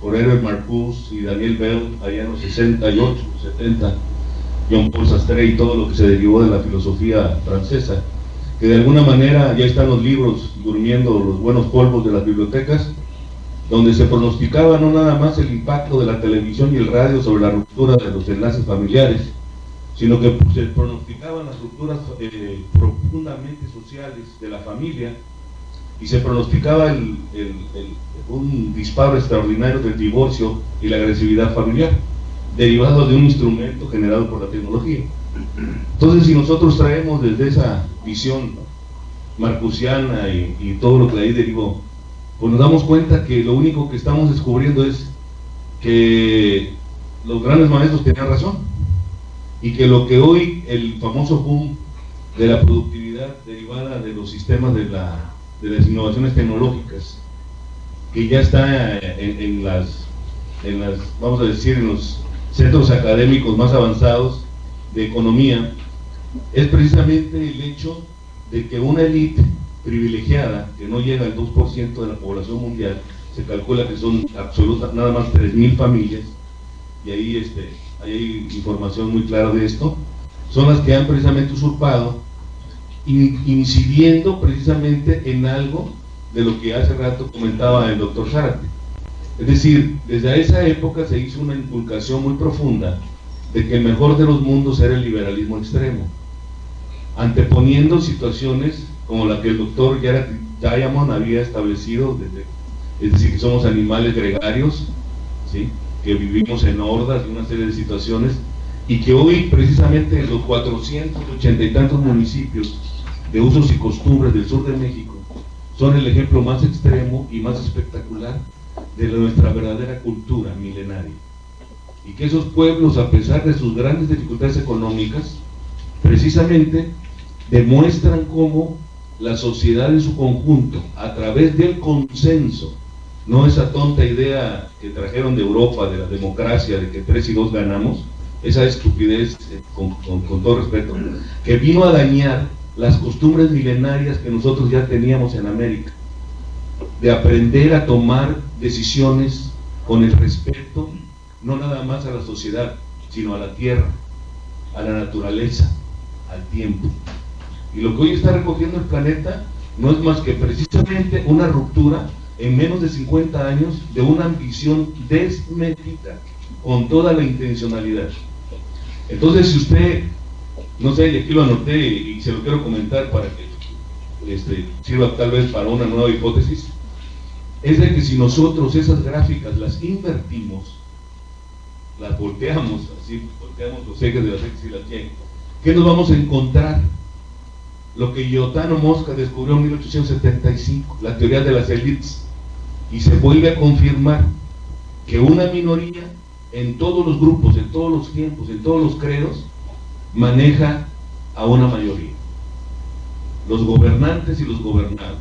por Herbert Marcuse y Daniel Bell allá en los 68, 70, Jean Paul Sartre y todo lo que se derivó de la filosofía francesa, que de alguna manera ya están los libros durmiendo los buenos polvos de las bibliotecas, donde se pronosticaba no nada más el impacto de la televisión y el radio sobre la ruptura de los enlaces familiares, sino que se pronosticaban las rupturas profundamente sociales de la familia, y se pronosticaba un disparo extraordinario del divorcio y la agresividad familiar, derivado de un instrumento generado por la tecnología. Entonces, si nosotros traemos desde esa visión marcusiana y todo lo que de ahí derivó, pues nos damos cuenta que lo único que estamos descubriendo es que los grandes maestros tenían razón, y que lo que hoy el famoso boom de la productividad derivada de los sistemas de las innovaciones tecnológicas, que ya está en las, vamos a decir, en los centros académicos más avanzados de economía, es precisamente el hecho de que una élite privilegiada, que no llega al 2% de la población mundial, se calcula que son nada más 3.000 familias, y ahí hay información muy clara de esto, son las que han precisamente usurpado, incidiendo precisamente en algo de lo que hace rato comentaba el doctor Zárate. Es decir, desde esa época se hizo una inculcación muy profunda de que el mejor de los mundos era el liberalismo extremo, anteponiendo situaciones como la que el doctor Diamond había establecido, es decir, que somos animales gregarios, ¿sí?, que vivimos en hordas y una serie de situaciones y que hoy precisamente los 480 y tantos municipios de usos y costumbres del sur de México son el ejemplo más extremo y más espectacular de nuestra verdadera cultura milenaria, y que esos pueblos, a pesar de sus grandes dificultades económicas, precisamente demuestran cómo la sociedad en su conjunto, a través del consenso, no esa tonta idea que trajeron de Europa de la democracia, de que 3 y 2 ganamos, esa estupidez, con todo respeto, que vino a dañar las costumbres milenarias que nosotros ya teníamos en América, de aprender a tomar decisiones con el respeto, no nada más a la sociedad, sino a la tierra, a la naturaleza, al tiempo. Y lo que hoy está recogiendo el planeta no es más que precisamente una ruptura en menos de 50 años de una ambición desmedida, con toda la intencionalidad. Entonces, si usted, no sé, y aquí lo anoté y se lo quiero comentar para que sirva tal vez para una nueva hipótesis, es de que si nosotros esas gráficas las invertimos, las volteamos, así volteamos los ejes de las X y las Y, ¿qué nos vamos a encontrar? Lo que Giordano Mosca descubrió en 1875, la teoría de las élites, y se vuelve a confirmar que una minoría en todos los grupos, en todos los tiempos, en todos los credos, maneja a una mayoría, los gobernantes y los gobernados.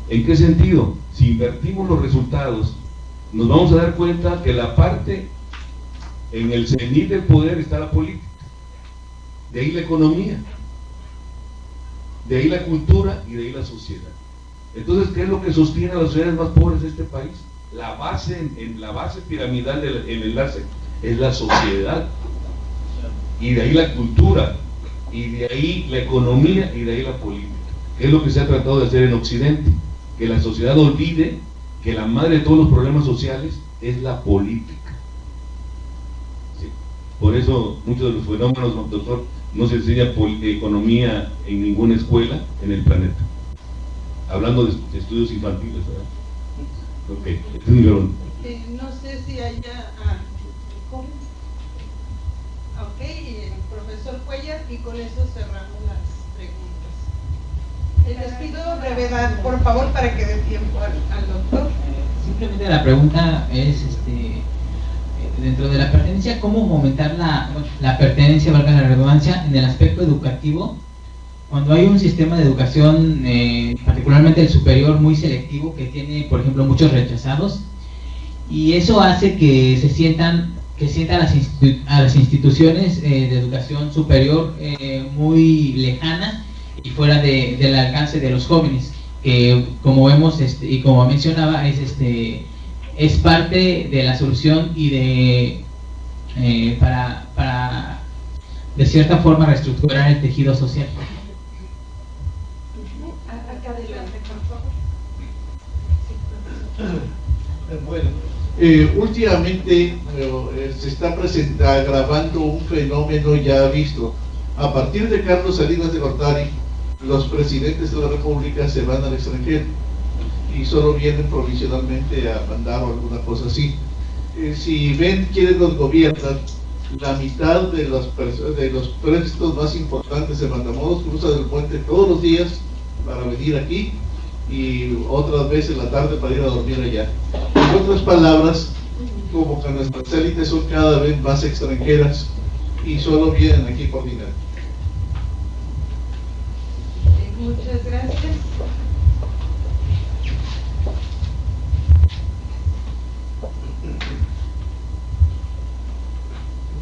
¿En qué sentido? Si invertimos los resultados, nos vamos a dar cuenta que la parte, en el cenit del poder está la política, de ahí la economía, de ahí la cultura y de ahí la sociedad. Entonces, ¿qué es lo que sostiene a las sociedades más pobres de este país? La base, en la base piramidal del enlace es la sociedad, y de ahí la cultura, y de ahí la economía, y de ahí la política. ¿Qué es lo que se ha tratado de hacer en Occidente? Que la sociedad olvide que la madre de todos los problemas sociales es la política. ¿Sí? Por eso muchos de los fenómenos, doctor, no se enseña economía en ninguna escuela en el planeta. Hablando de estudios infantiles, ¿verdad? Ok, este es mi pregunta. No sé si haya... ¿cómo? Ok, profesor Cuellar, y con eso cerramos las preguntas. Les pido brevedad, por favor, para que dé tiempo al doctor. Simplemente la pregunta es, dentro de la pertenencia, ¿cómo fomentar la pertenencia, valga la redundancia, en el aspecto educativo? Cuando hay un sistema de educación, particularmente el superior, muy selectivo, que tiene, por ejemplo, muchos rechazados, y eso hace que se sientan a las instituciones de educación superior muy lejanas y fuera del alcance de los jóvenes, que como vemos y como mencionaba, es parte de la solución y para de cierta forma reestructurar el tejido social. Bueno, últimamente se está agravando un fenómeno ya visto. A partir de Carlos Salinas de Gortari, los presidentes de la República se van al extranjero y solo vienen provisionalmente a mandar o alguna cosa así. Si ven quiénes los gobiernan, la mitad de los préstamos más importantes de Matamoros cruzan el puente todos los días para venir aquí, y otras veces en la tarde para ir a dormir allá. En otras palabras, como que nuestras élites son cada vez más extranjeras y solo vienen aquí por dinero. Muchas gracias.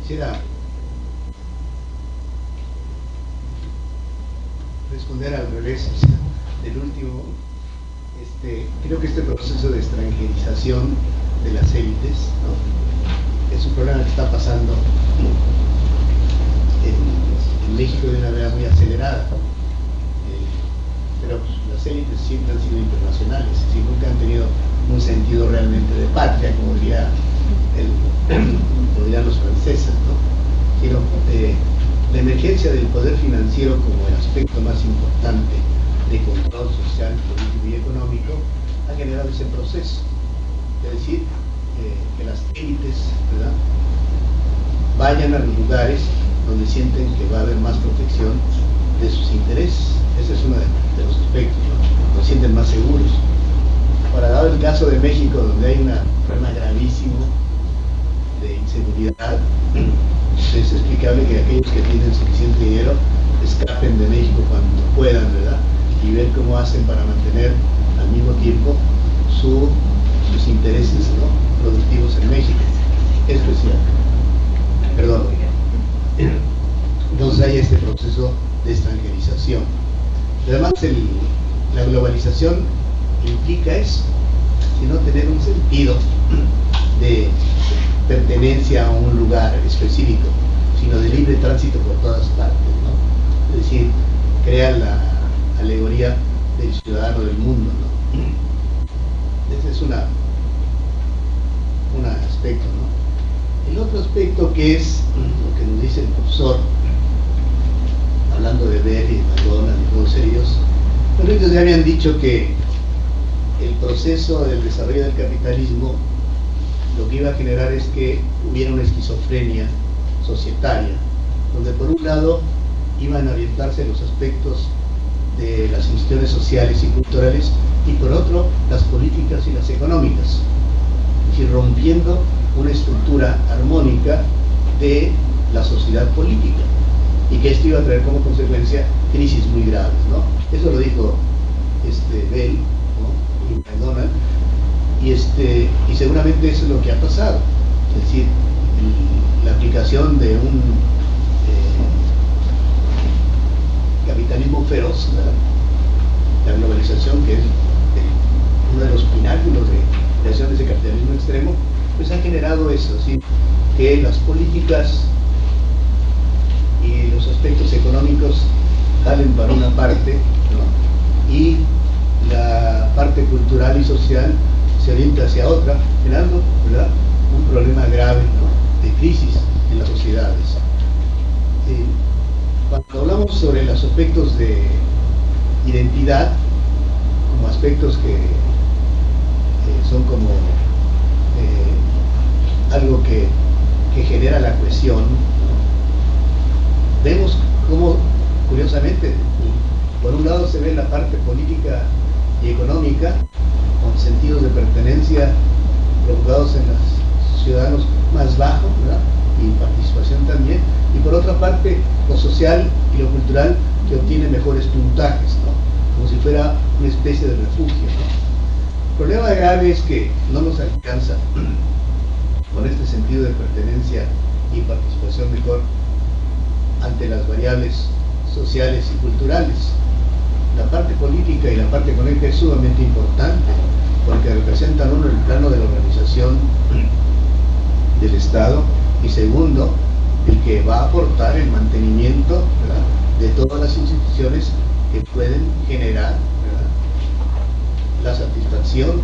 Quisiera responder al revés, o sea, del último. Creo que este proceso de extranjerización de las élites, ¿no?, es un problema que está pasando en México de una manera muy acelerada, pero pues, las élites siempre han sido internacionales, es decir, nunca han tenido un sentido realmente de patria, como dirían los franceses, ¿no? La emergencia del poder financiero como el aspecto más importante de control social, político y económico ha generado ese proceso, es decir, que las élites, ¿verdad?, vayan a los lugares donde sienten que va a haber más protección de sus intereses. Ese es uno de los aspectos, ¿no? Los sienten más seguros. Ahora, dado el caso de México, donde hay un problema gravísimo de inseguridad, es explicable que aquellos que tienen suficiente dinero escapen de México cuando puedan, ¿verdad? Y ver cómo hacen para mantener al mismo tiempo sus intereses, ¿no?, productivos en México. Perdón. Entonces hay este proceso de extranjerización. Además, la globalización implica eso, sino tener un sentido de pertenencia a un lugar específico, sino de libre tránsito por todas partes, ¿no? Es decir, crea la alegoría del ciudadano del mundo, ¿no? Ese es un aspecto, ¿no? El otro aspecto, que es lo que nos dice el profesor, hablando de Bell y de McDonald's y todos ellos, bueno, ellos ya habían dicho que el proceso del desarrollo del capitalismo lo que iba a generar es que hubiera una esquizofrenia societaria, donde por un lado iban a orientarse los aspectos de las instituciones sociales y culturales, y por otro las políticas y las económicas, es decir, rompiendo una estructura armónica de la sociedad política, y que esto iba a traer como consecuencia crisis muy graves, ¿no? Eso lo dijo Bell, ¿no?, y McDonald's, y seguramente eso es lo que ha pasado. Es decir, la aplicación de un capitalismo feroz, ¿verdad?, la globalización, que es uno de los pináculos de creación de ese capitalismo extremo, pues ha generado eso, ¿sí?, que las políticas y los aspectos económicos salen para una parte, ¿no?, y la parte cultural y social se orienta hacia otra, generando, ¿verdad?, un problema grave, ¿no?, de crisis en las sociedades. Cuando hablamos sobre los aspectos de identidad, como aspectos que son como algo que genera la cohesión, vemos cómo, curiosamente, por un lado se ve la parte política y económica, con sentidos de pertenencia provocados en los ciudadanos más bajos, ¿verdad?, y participación también, y por otra parte lo social y lo cultural, que obtiene mejores puntajes, ¿no?, como si fuera una especie de refugio, ¿no? El problema grave es que no nos alcanza con este sentido de pertenencia y participación mejor ante las variables sociales y culturales. La parte política y la parte económica es sumamente importante, porque representan, uno, el plano de la organización del Estado, y segundo, el que va a aportar el mantenimiento, ¿verdad?, de todas las instituciones que pueden generar, ¿verdad?, la satisfacción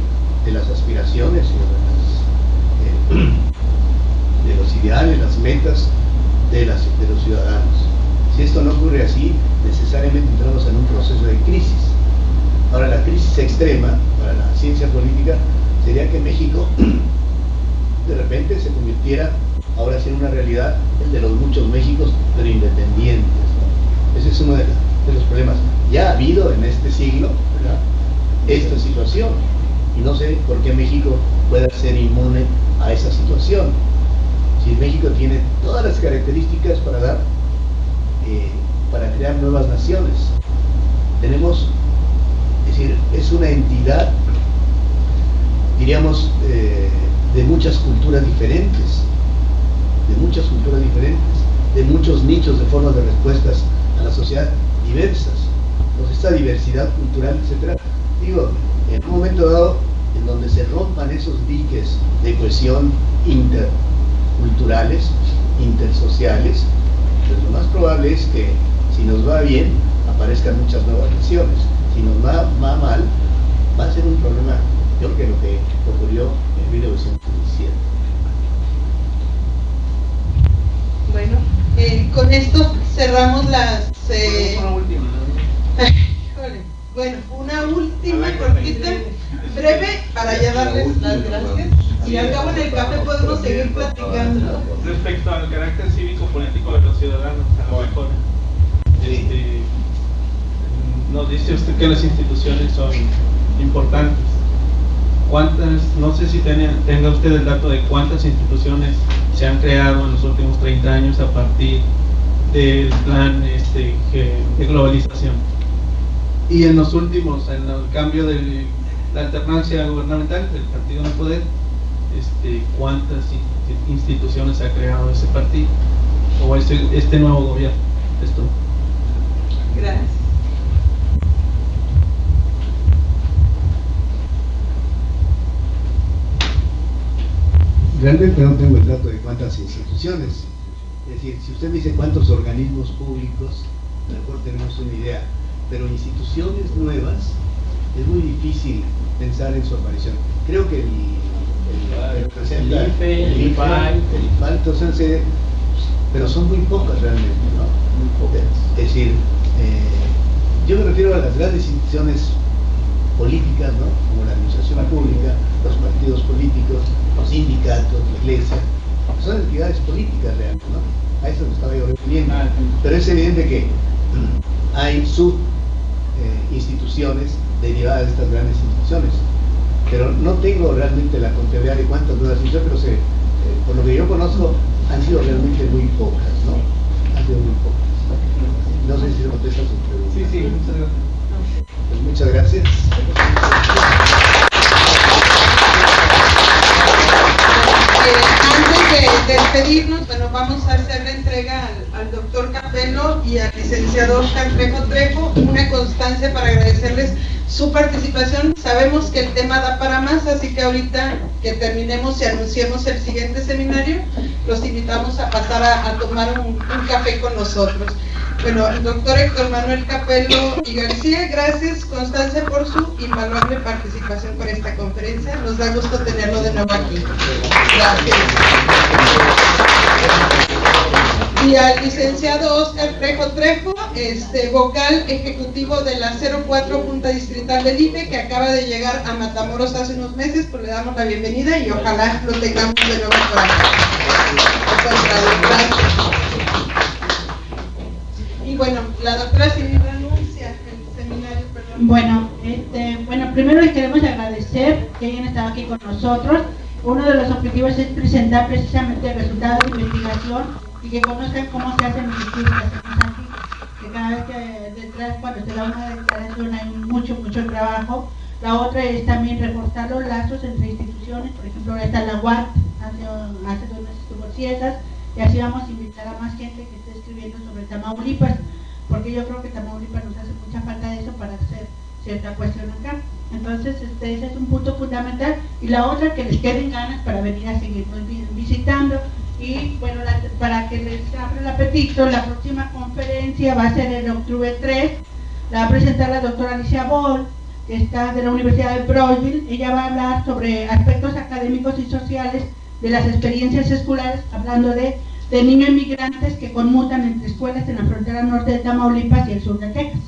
de las aspiraciones de los ideales, las metas de los ciudadanos. Si esto no ocurre así, necesariamente entramos en un proceso de crisis. Ahora, la crisis extrema para la ciencia política sería que México de repente se convirtiera ahora sí en una realidad, el de los muchos Méxicos, pero independientes, ¿no? Ese es uno de los problemas. Ya ha habido en este siglo, ¿verdad?, esta situación, y no sé por qué México pueda ser inmune a esa situación. Si México tiene todas las características para para crear nuevas naciones. Tenemos, es decir, es una entidad, diríamos, de muchas culturas diferentes, de muchos nichos de formas de respuestas a la sociedad diversas. Entonces, esta diversidad cultural, etcétera, digo, en un momento dado en donde se rompan esos diques de cohesión interculturales, intersociales, pues lo más probable es que, si nos va bien, aparezcan muchas nuevas naciones. Si nos va mal, va a ser un problema peor que lo que ocurrió en 1917. Bueno, con esto cerramos las... Bueno, una última cortita, breve, para ya darles las gracias. Y al cabo en el café podemos seguir platicando. Respecto al carácter cívico-político de los ciudadanos, a lo mejor nos dice usted que las instituciones son importantes. ¿Cuántas, no sé si tenga usted el dato de cuántas instituciones se han creado en los últimos 30 años a partir del plan de globalización? Y en los últimos, en el cambio de la alternancia gubernamental del partido en el poder, ¿cuántas instituciones ha creado ese partido o este nuevo gobierno? Esto. Gracias. Realmente no tengo el dato de cuántas instituciones. Es decir, si usted me dice cuántos organismos públicos, a lo mejor tenemos una idea, pero instituciones nuevas es muy difícil pensar en su aparición. Creo que el IFAL, entonces, pero son muy pocas realmente, ¿no? Muy pocas. Es decir, yo me refiero a las grandes instituciones políticas, ¿no? Como la administración pública, los partidos políticos, los sindicatos, la iglesia, son entidades políticas realmente, ¿no? A eso me estaba yo refiriendo. Pero es evidente que hay instituciones derivadas de estas grandes instituciones, pero no tengo realmente la contabilidad de cuántas nuevas instituciones, pero por lo que yo conozco han sido realmente muy pocas, ¿no? Han sido muy pocas. No sé si se contesta su pregunta. Sí, muchas gracias. Pues muchas gracias. Antes de despedirnos, bueno, vamos a hacer la entrega al doctor Capello y al licenciado Oscar Trejo una constancia para agradecerles su participación. Sabemos que el tema da para más, así que ahorita que terminemos y anunciemos el siguiente seminario, los invitamos a pasar a tomar un café con nosotros. Bueno, el doctor Héctor Manuel Capello y García, gracias Constancia por su invaluable participación con esta conferencia. Nos da gusto tenerlo de nuevo aquí. Gracias. Y al licenciado Oscar Trejo, vocal ejecutivo de la 04 Junta Distrital del IFE, que acaba de llegar a Matamoros hace unos meses, pues le damos la bienvenida y ojalá lo tengamos de nuevo por acá. Y bueno, la doctora Silvia anuncia el seminario, perdón. Bueno, primero les queremos agradecer que hayan estado aquí con nosotros. Uno de los objetivos es presentar precisamente resultados de investigación y que conozcan cómo se hacen los estudios que hacemos aquí. Que cada vez que detrás, cuando se da una declaración, hay mucho trabajo. La otra es también reforzar los lazos entre instituciones. Por ejemplo, ahora está la UAT, hace 2 meses tuvo Cietas, y así vamos a invitar a más gente que esté escribiendo sobre Tamaulipas, porque yo creo que Tamaulipas nos hace mucha falta de eso para hacer cierta cuestión acá. Entonces, ese es un punto fundamental. Y la otra, que les queden ganas para venir a seguirnos visitando. Y bueno, para que les abra el apetito, la próxima conferencia va a ser el octubre 3, la va a presentar la doctora Alicia Boll, que está de la Universidad de Brownsville. Ella va a hablar sobre aspectos académicos y sociales de las experiencias escolares, hablando de niños inmigrantes que conmutan entre escuelas en la frontera norte de Tamaulipas y el sur de Texas.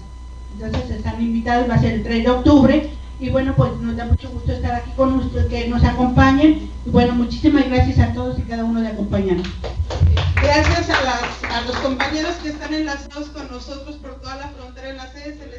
Entonces están invitados, va a ser el 3 de octubre, y bueno, pues nos da mucho gusto estar aquí con ustedes, que nos acompañen, y bueno, muchísimas gracias a todos y cada uno de acompañarnos. Gracias a los compañeros que están enlazados con nosotros por toda la frontera en la sede.